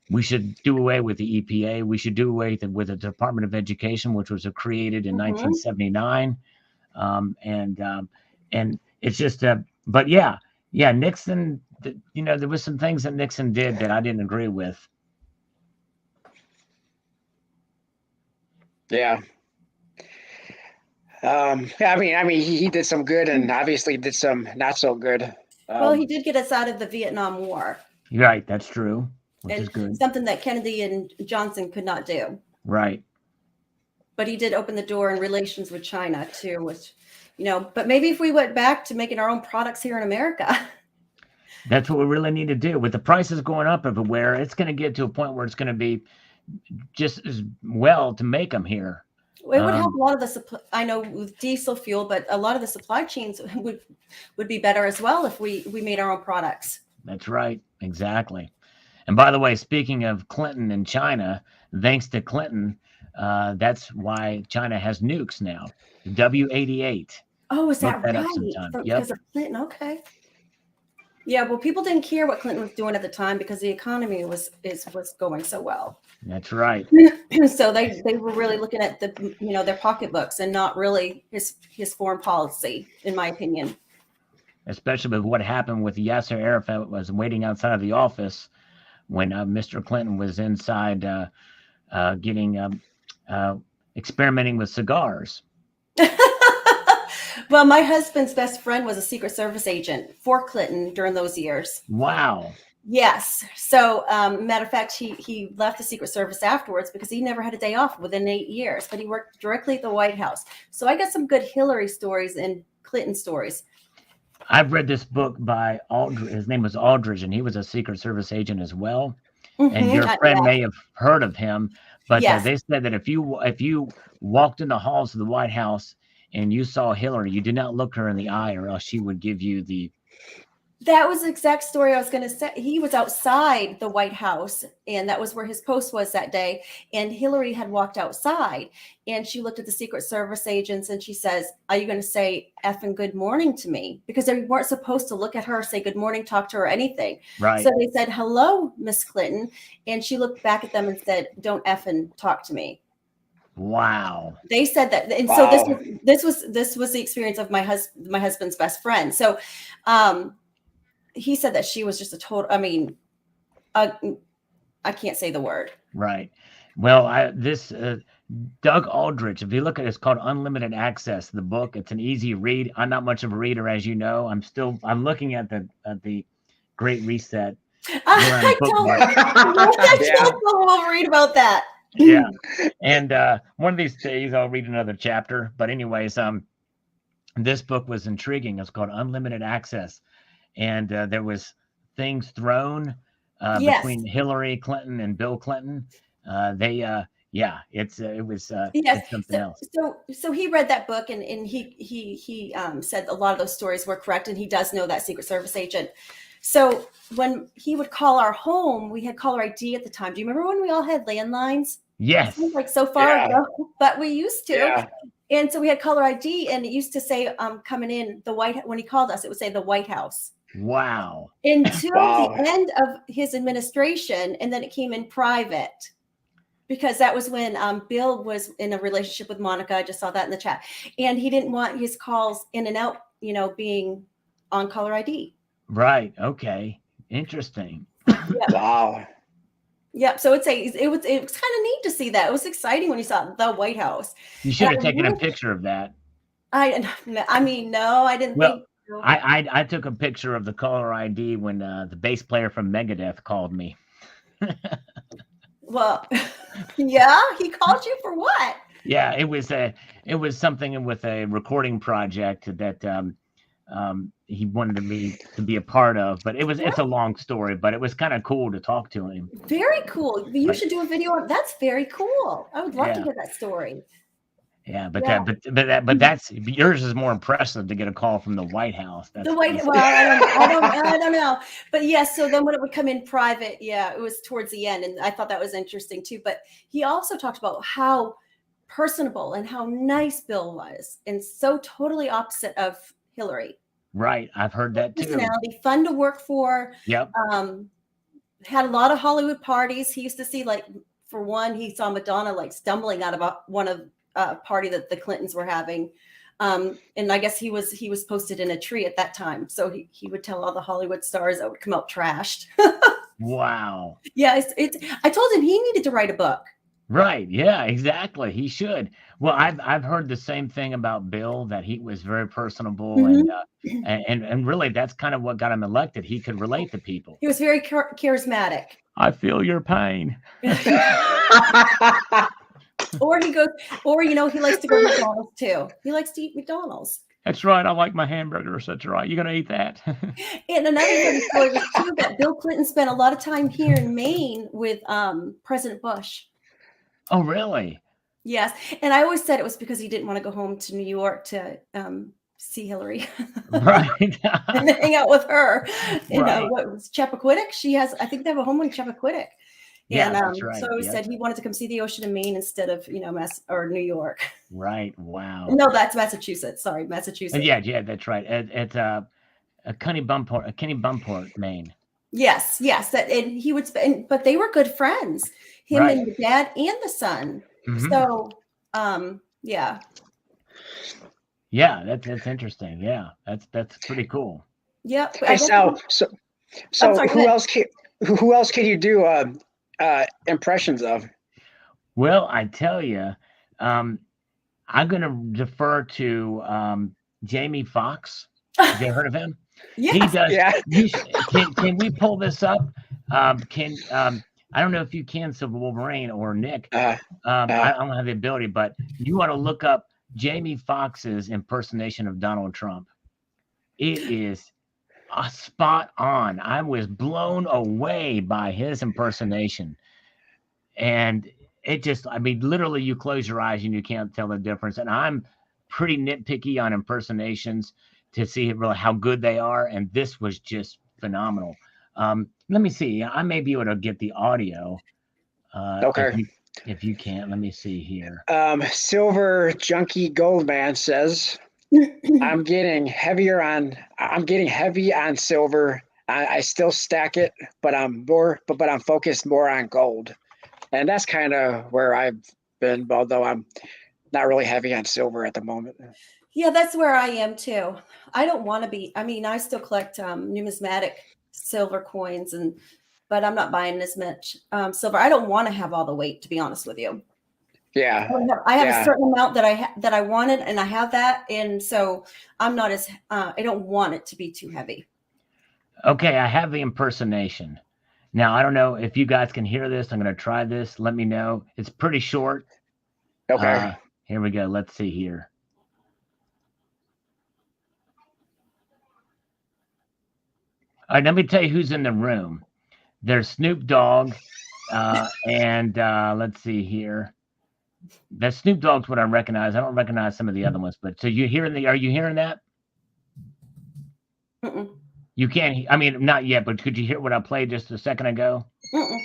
We should do away with the EPA. We should do away with the Department of Education, which was created in 1979. And it's just but yeah, Nixon, there was some things that Nixon did that I didn't agree with. Yeah. I mean, he did some good and obviously did some not so good. Well, he did get us out of the Vietnam War. Right, that's true, which is good. Something that Kennedy and Johnson could not do. Right. But he did open the door in relations with China too, which, but maybe if we went back to making our own products here in America. That's what we really need to do. With the prices going up everywhere, it's going to get to a point where it's going to be just as well to make them here. It would help a lot of the supply. I know with diesel fuel, but a lot of the supply chains would be better as well if we made our own products. That's right. Exactly. And by the way, speaking of Clinton and China, thanks to Clinton, that's why China has nukes now. W-88. Oh, is Look that that up right? sometime. Because of Clinton. Okay. Yeah, well, people didn't care what Clinton was doing at the time because the economy was going so well. That's right. So they were really looking at their pocketbooks and not really his foreign policy, in my opinion. Especially with what happened with Yasser Arafat was waiting outside of the office when Mr. Clinton was inside getting experimenting with cigars. Well, my husband's best friend was a Secret Service agent for Clinton during those years. Wow. Yes. So, matter of fact, he left the Secret Service afterwards because he never had a day off within 8 years, but he worked directly at the White House. So I got some good Hillary stories and Clinton stories. I've read this book by Aldridge. His name was Aldridge, and he was a Secret Service agent as well. And your friend may have heard of him, but they said that if you walked in the halls of the White House and you saw Hillary, you did not look her in the eye, or else she would give you the. That was the exact story I was going to say. He was outside the White House, and that was where his post was that day. And Hillary had walked outside, and she looked at the Secret Service agents, and she says, "Are you going to say effing good morning to me?" Because they weren't supposed to look at her, say good morning, talk to her, or anything. Right. So they said, "Hello, Miss Clinton," and she looked back at them and said, "Don't effing talk to me." Wow. They said that, and so this was the experience of my husband's best friend. So, he said that she was just a total. I mean, I can't say the word. Right. Well, Doug Aldrich, if you look at it, it's called Unlimited Access. The book. It's an easy read. I'm not much of a reader, as you know. I'm looking at the Great Reset. I don't know. I'll read about that. Yeah. And one of these days I'll read another chapter. But anyways, this book was intriguing. It's called Unlimited Access. And there was things thrown between Hillary Clinton and Bill Clinton. It's something else. So he read that book and he said a lot of those stories were correct, and he does know that Secret Service agent. So when he would call our home, we had caller ID at the time. Do you remember when we all had landlines? Yes. It seems like so far ago, but we used to. Yeah. And so we had caller ID, and it used to say coming in when he called us, it would say the White House. Wow. Until the end of his administration, and then it came in private, because that was when Bill was in a relationship with Monica. I just saw that in the chat, and he didn't want his calls in and out, being on caller ID. Right. Okay. Interesting. Yeah. Wow. Yeah. So it was kind of neat to see that. It was exciting when you saw the White House. You should have taken a picture of that. I mean, no, I didn't think. I took a picture of the caller ID when the bass player from Megadeth called me. Well, yeah, he called you for what? Yeah, it was something with a recording project that he wanted me to be a part of, but it's a long story, but it was kind of cool to talk to him. Very cool. You should do a video. That's very cool. I would love to hear that story. Yeah, but that's yours is more impressive to get a call from the White House. Well, I don't know, but yes. So then when it would come in private, it was towards the end, and I thought that was interesting too. But he also talked about how personable and how nice Bill was, and so totally opposite of Hillary. Right, I've heard that too. Personality, fun to work for. Yep. Had a lot of Hollywood parties. He used to see, like, for one, he saw Madonna stumbling out of one of party that the Clintons were having, and I guess he was posted in a tree at that time, so he would tell all the Hollywood stars that would come out trashed. Wow. Yeah, I told him he needed to write a book. Right. Yeah, exactly. He should. Well, I've heard the same thing about Bill, that he was very personable, and really that's kind of what got him elected. He could relate to people. He was very charismatic. I feel your pain. Or he likes to go to McDonald's too. He likes to eat McDonald's. That's right. I like my hamburgers. That's right. You're going to eat that. And another funny story was too that Bill Clinton spent a lot of time here in Maine with President Bush. Oh, really? Yes. And I always said it was because he didn't want to go home to New York to see Hillary. Right. And hang out with her. Right. What was Chappaquiddick? I think they have a home in Chappaquiddick. Yeah, And that's so right. he Yep. said he wanted to come see the ocean in Maine instead of, Mass or New York. Right. Wow. No, that's Massachusetts. Sorry, And Massachusetts. yeah, that's right. It's a Kennebunkport, Maine. Yes, that, and he would spend, but they were good friends, him Right. and the dad and the son. Mhm. So, yeah. Yeah, that's interesting. Yeah, that's pretty cool. Yep. I Hey, guess Sal. I'm So sorry, go who ahead. else can you do impressions of? Well, I tell you, um, I'm going to defer to Jamie Foxx. Have you heard of him? He Yes. does. Yeah. Can we pull this up? Can I don't know if you can, Silver Wolverine or Nick. Uh, I don't have the ability, but you want to look up Jamie Foxx's impersonation of Donald Trump. It is spot on. I was blown away by his impersonation. And it just, I mean, literally, you close your eyes and you can't tell the difference. And I'm pretty nitpicky on impersonations to see really how good they are. And this was just phenomenal. Let me see. I may be able to get the audio. okay. If you can't, let me see here. Silver Junkie Goldman says, I'm getting heavy on silver. I still stack it, but I'm focused more on gold. And that's kind of where I've been, although I'm not really heavy on silver at the moment. Yeah, that's where I am too. I don't want to be. I mean, I still collect numismatic silver coins, but I'm not buying as much silver. I don't want to have all the weight, to be honest with you. Yeah. I have a Yeah. certain amount that I wanted, and I have that, and so I'm not as I don't want it to be too heavy. Okay, I have the impersonation. Now, I don't know if you guys can hear this. I'm going to try this. Let me know. It's pretty short. Okay. Here we go. Let's see here. All right, let me tell you who's in the room. There's Snoop Dogg, and let's see here. That Snoop Dogg's what I recognize. I don't recognize some of the other ones, but so you hearing the? Are you hearing that? Mm-mm. You can't. I mean, not yet, but could you hear what I played just a second ago? Mm-mm.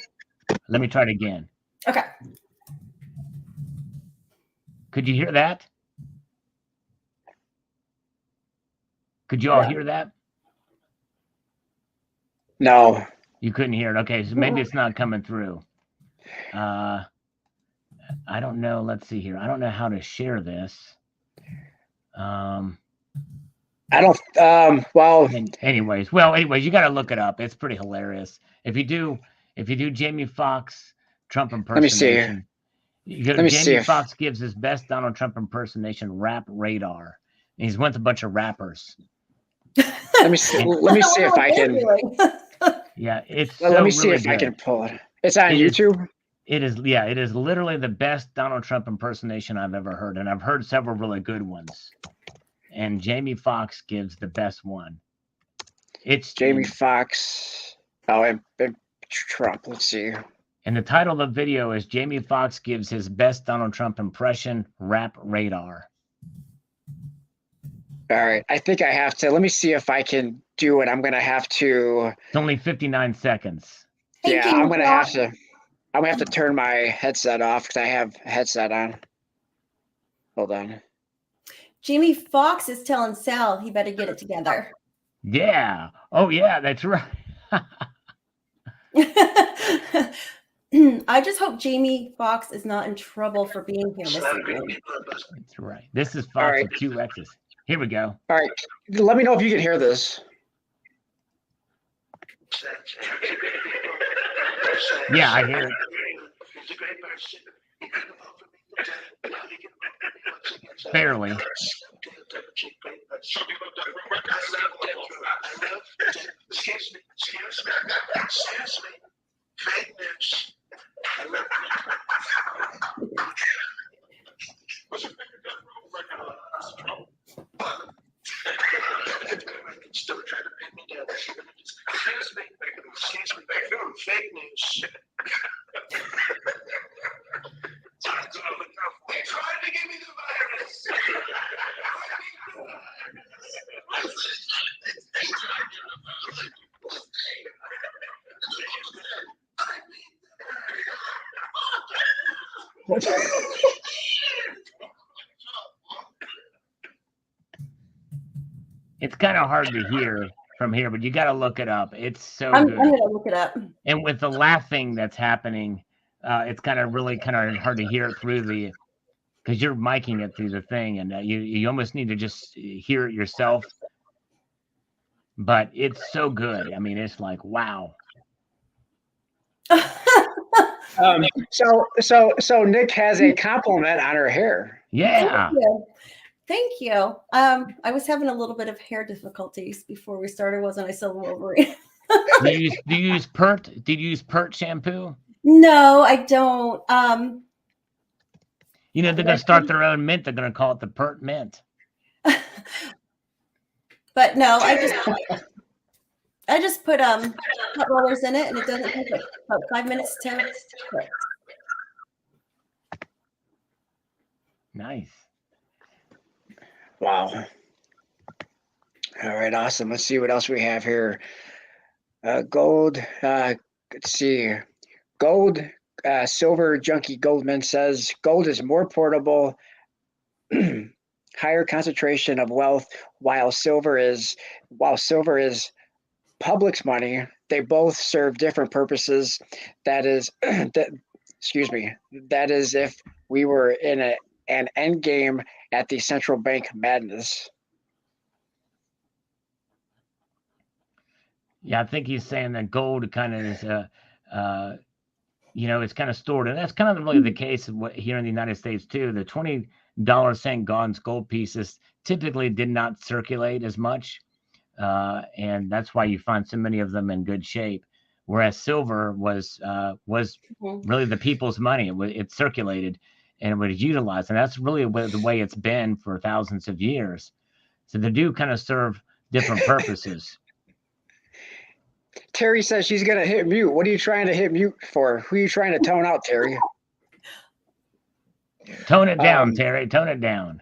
Let me try it again. Okay. Could you hear that? Could you all hear that? No. You couldn't hear it. Okay, so maybe it's not coming through. I don't know. Let's see here. I don't know how to share this. I don't. Well. Anyways, you got to look it up. It's pretty hilarious. If you do Jamie Foxx Trump Let me see. impersonation, you go to Let me see Jamie if. Foxx gives his best Donald Trump impersonation rap radar. And he's with a bunch of rappers. Let me see. Let me see if I can. Yeah, it's Well, so let me see really if good. I can pull it. It's on It is- YouTube. It is, yeah, it is literally the best Donald Trump impersonation I've ever heard, and I've heard several really good ones. And Jamie Foxx gives the best one. It's Jamie Foxx. Oh, and Trump. Let's see. And the title of the video is Jamie Foxx gives his best Donald Trump impression, rap radar. All right. I think I have to. Let me see if I can do it. I'm gonna have to. It's only 59 seconds. Thank Yeah, you, I'm gonna Scott. have to. I'm gonna have to turn my headset off because I have a headset on. Hold on. Jamie Foxx is telling Sal he better get it together. Yeah. Oh, yeah, that's right. I just hope Jamie Foxx is not in trouble for being here this evening. That's right. This is All Fox right. with two X's. Here we go. All right. Let me know if you can hear this. Yeah, I hear it. Barely. Still trying to pin me down. Excuse me. Fake news. They tried to give me the virus. It's kind of hard to hear from here, but you got to look it up. It's so I'm good. gonna look it up. And with the laughing that's happening, it's kind of hard to hear it through the, because you're miking it through the thing, and you almost need to just hear it yourself. But it's so good. I mean, it's like, wow. So Nick has a compliment on her hair. Yeah. Thank you. I was having a little bit of hair difficulties before we started, wasn't I, Silver Wolverine? Do you use Pert? Did you use Pert shampoo? No, I don't. You know, they're gonna start their own mint. They're gonna call it the Pert Mint. But no, I just put hot rollers in it, and it doesn't take like about 5 minutes to cook. Nice. Wow. All right, awesome. Let's see what else we have here. Gold. Let's see. Gold. Silver Junkie Goldman says gold is more portable, higher concentration of wealth, while silver is public's money. They both serve different purposes. That is excuse me. That is if we were in an end game at the central bank madness. Yeah, I think he's saying that gold kind of is it's kind of stored, and that's kind of really the case of what here in the United States too. The $20 gold pieces typically did not circulate as much, and that's why you find so many of them in good shape. Whereas silver was really the people's money. It circulated and it was utilized, and that's really the way it's been for thousands of years. So they do kind of serve different purposes. Terry says she's going to hit mute. What are you trying to hit mute for? Who are you trying to tone out, Terry? Tone it down, Terry. Tone it down.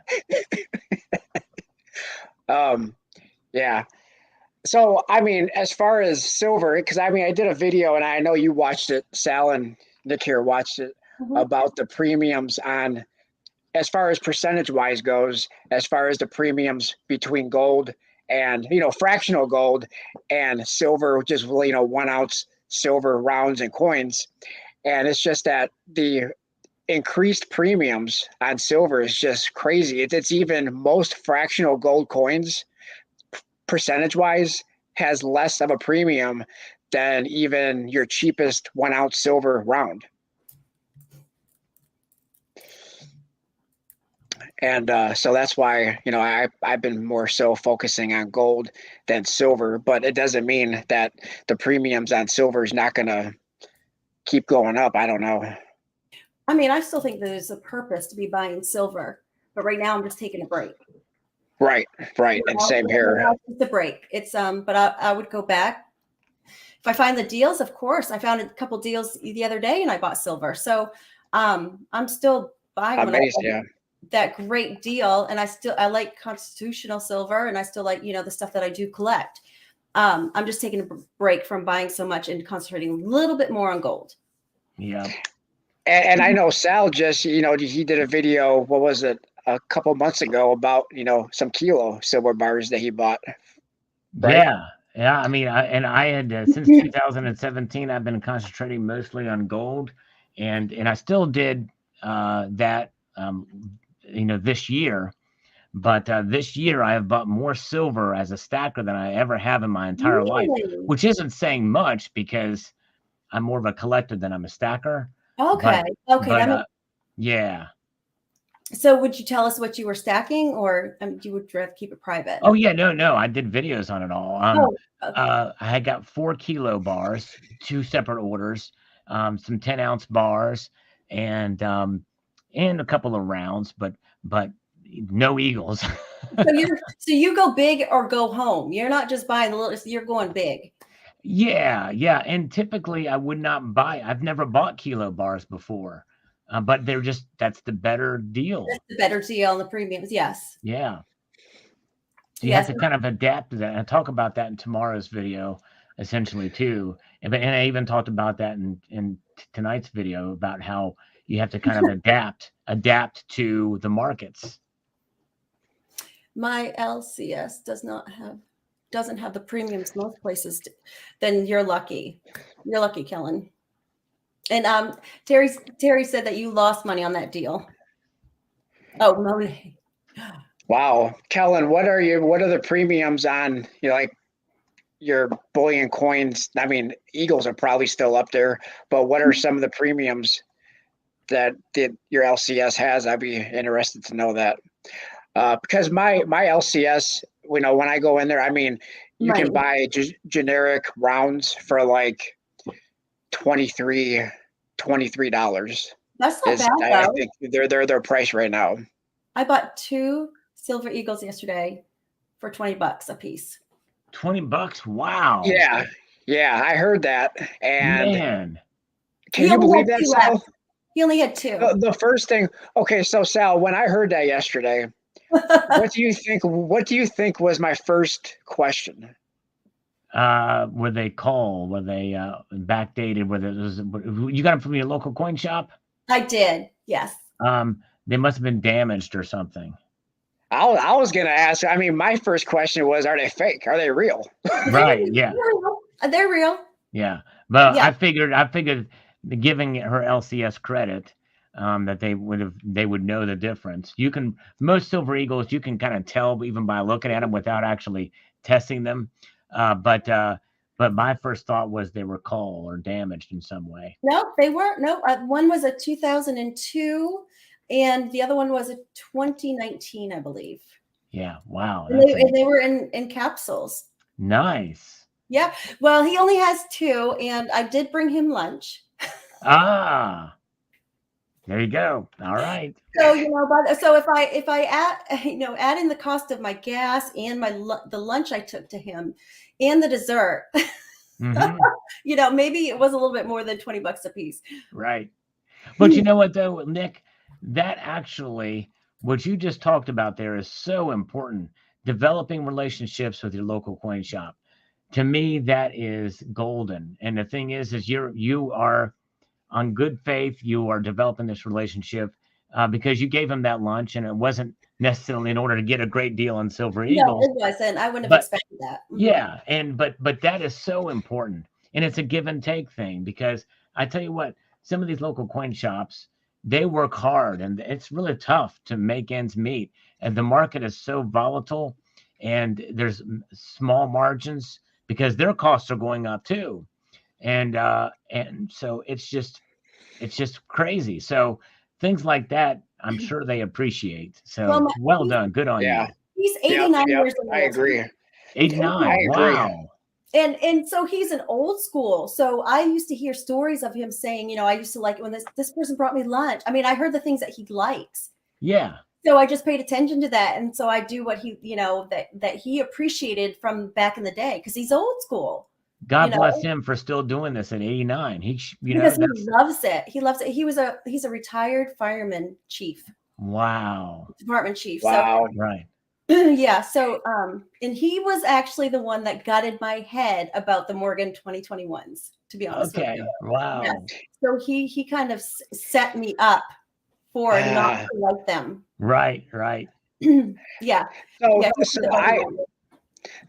Yeah. So, I mean, as far as silver, because I mean, I did a video and I know you watched it, Sal and Nick here watched it, about the premiums on, as far as percentage wise goes, as far as the premiums between gold and, fractional gold and silver, just, 1 ounce silver rounds and coins. And it's just that the increased premiums on silver is just crazy. It's even most fractional gold coins, percentage wise, has less of a premium than even your cheapest 1 ounce silver round. And so that's why, I've been more so focusing on gold than silver, but it doesn't mean that the premiums on silver is not going to keep going up. I don't know. I mean, I still think there's a purpose to be buying silver, but right now I'm just taking a break. Right. And same here. It's a break. It's but I would go back. If I find the deals, of course. I found a couple deals the other day and I bought silver. So I'm still buying that great deal. And I like constitutional silver, and I still like, the stuff that I do collect. I'm just taking a break from buying so much and concentrating a little bit more on gold. Yeah. And I know Sal just, he did a video, what was it, a couple months ago about, some kilo silver bars that he bought. Right? Yeah. I mean, I had since 2017, I've been concentrating mostly on gold, and I still did that, this year. But this year I have bought more silver as a stacker than I ever have in my entire life, which isn't saying much because I'm more of a collector than I'm a stacker. Okay. Yeah. So would you tell us what you were stacking, or you would rather keep it private? Oh yeah, no. I did videos on it all. I had got 4 kilo bars, 2 separate orders, some 10-ounce bars, and a couple of rounds, but no eagles. So you go big or go home. You're not just buying the little. You're going big. Yeah. And typically I would not buy. I've never bought kilo bars before. But that's the better deal. That's the better deal on the premiums. Yes. Yeah. So you have to kind of adapt to that. And I talk about that in tomorrow's video, essentially too. And I even talked about that in tonight's video about how you have to kind of adapt to the markets. My LCS doesn't have the premiums most places. Then you're lucky. You're lucky, Kellen. And Terry said that you lost money on that deal. Oh, Monet. Wow, Kellen, what are the premiums on like your bullion coins? I mean, Eagles are probably still up there, but what are some of the premiums that your LCS has? I'd be interested to know that. Because my LCS, when I go in there, I mean, you can buy generic rounds for like $23. That's not bad I though. think they're their price right now. I bought 2 Silver Eagles yesterday for $20 a piece. $20? Wow. Yeah, I heard that. And Man. can you believe that, Sal? Left. He only had 2. The first thing, okay, so Sal, when I heard that yesterday, what do you think was my first question? Were they coal? Were they backdated? You got them from your local coin shop? I did, yes. They must have been damaged or something. I was gonna ask. I mean, my first question was, are they fake? Are they real? Right. Yeah. They're real. Yeah. But Yeah. I figured giving her LCS credit, that they would know the difference. Most Silver Eagles, you can kind of tell even by looking at them without actually testing them. But my first thought was they were coal or damaged in some way. No, they weren't. No, one was a 2002 and the other one was a 2019, I believe. Yeah. Wow. And they were in capsules. Nice. Yeah. Well, he only has 2 and I did bring him lunch. There you go. All right. So, so if I add in the cost of my gas and the lunch I took to him and the dessert, Mm-hmm. Maybe it was a little bit more than $20 a piece. Right. But you know what though, Nick, that actually, what you just talked about there is so important. Developing relationships with your local coin shop. To me, that is golden. And the thing is you are on good faith. You are developing this relationship because you gave him that lunch, and it wasn't necessarily in order to get a great deal on Silver Eagles. No, it wasn't. I wouldn't have expected that. Mm-hmm. Yeah, but that is so important, and it's a give and take thing because I tell you what, some of these local coin shops, they work hard, and it's really tough to make ends meet, and the market is so volatile, and there's small margins because their costs are going up too, and so it's just crazy. So things like that, I'm sure they appreciate. So well done, good on you. He's 89 years old. I agree. 89. Wow. And so he's an old school. So I used to hear stories of him saying, I used to like it when this person brought me lunch. I mean, I heard the things that he likes. Yeah. So I just paid attention to that. And so I do what he, that he appreciated from back in the day because he's old school. God bless him for still doing this at 89. He loves it. He loves it. He's a retired fireman chief. Wow. Department chief. Wow. So, right. Yeah. So, and he was actually the one that gutted my head about the Morgan 2021s, to be honest. Okay. Wow. Yeah. So he kind of set me up for not to like them. Right. Right. Yeah.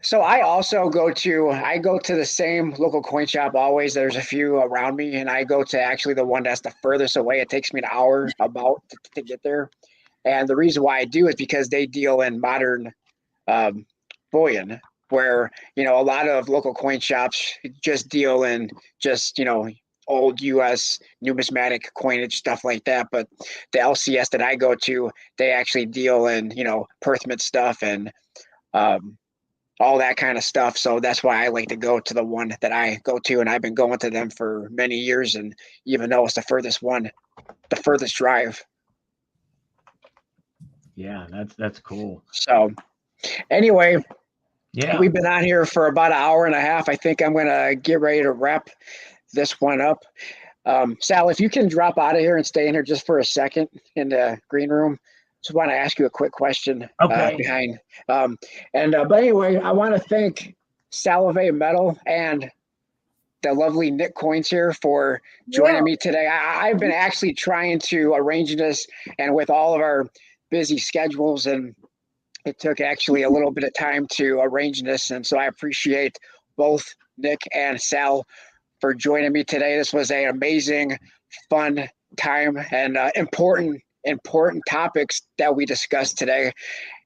So I also go to the same local coin shop always. There's a few around me, and I go to actually the one that's the furthest away. It takes me an hour about to get there. And the reason why I do is because they deal in modern bullion, where a lot of local coin shops just deal in just old U.S. numismatic coinage, stuff like that. But the LCS that I go to, they actually deal in Perth Mint stuff and all that kind of stuff. So that's why I like to go to the one that I go to, and I've been going to them for many years. And even though it's the furthest drive. Yeah, that's cool. So anyway, yeah, we've been on here for about an hour and a half. I think I'm going to get ready to wrap this one up. Sal, if you can drop out of here and stay in here just for a second in the green room. Just want to ask you a quick question. Okay. But anyway, I want to thank Salivate Metal and the lovely Nick Coins here for joining me today. I've been actually trying to arrange this, and with all of our busy schedules and it took actually a little bit of time to arrange this. And so I appreciate both Nick and Sal for joining me today. This was an amazing, fun time and important topics that we discussed today,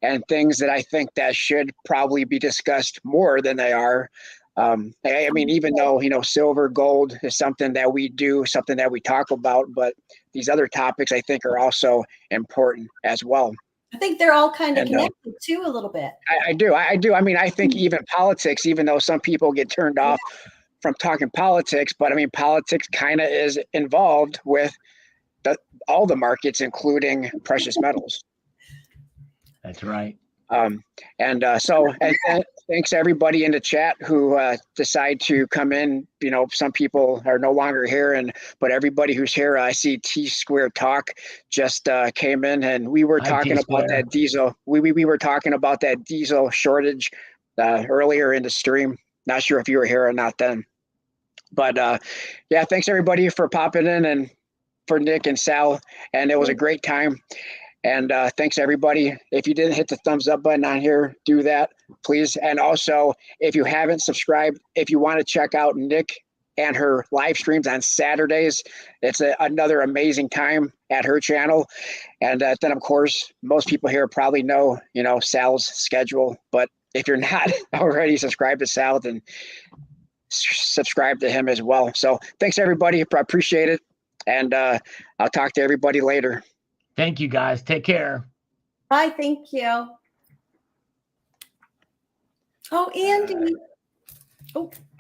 and things that I think that should probably be discussed more than they are. I mean, even though, silver, gold is something that we do, something that we talk about, but these other topics I think are also important as well. I think they're all kind of And, connected too, a little bit. I do. I mean, I think even politics, even though some people get turned off from talking politics, but I mean, politics kind of is involved with all the markets, including precious metals. That's right. Thanks everybody in the chat who decide to come in. Some people are no longer here, but everybody who's here, I see T Square Talk just came in, and we were talking about that diesel. We were talking about that diesel shortage earlier in the stream. Not sure if you were here or not then, but yeah, thanks everybody for popping in, and for Nick and Sal, and it was a great time. And thanks everybody. If you didn't hit the thumbs up button on here, do that, please. And also, if you haven't subscribed, if you want to check out Nick and her live streams on Saturdays, it's another amazing time at her channel. And then, of course, most people here probably know, Sal's schedule. But if you're not already subscribed to Sal, then subscribe to him as well. So thanks everybody. I appreciate it. And I'll talk to everybody later. Thank you, guys. Take care. Bye. Thank you. Oh, Andy. Oh.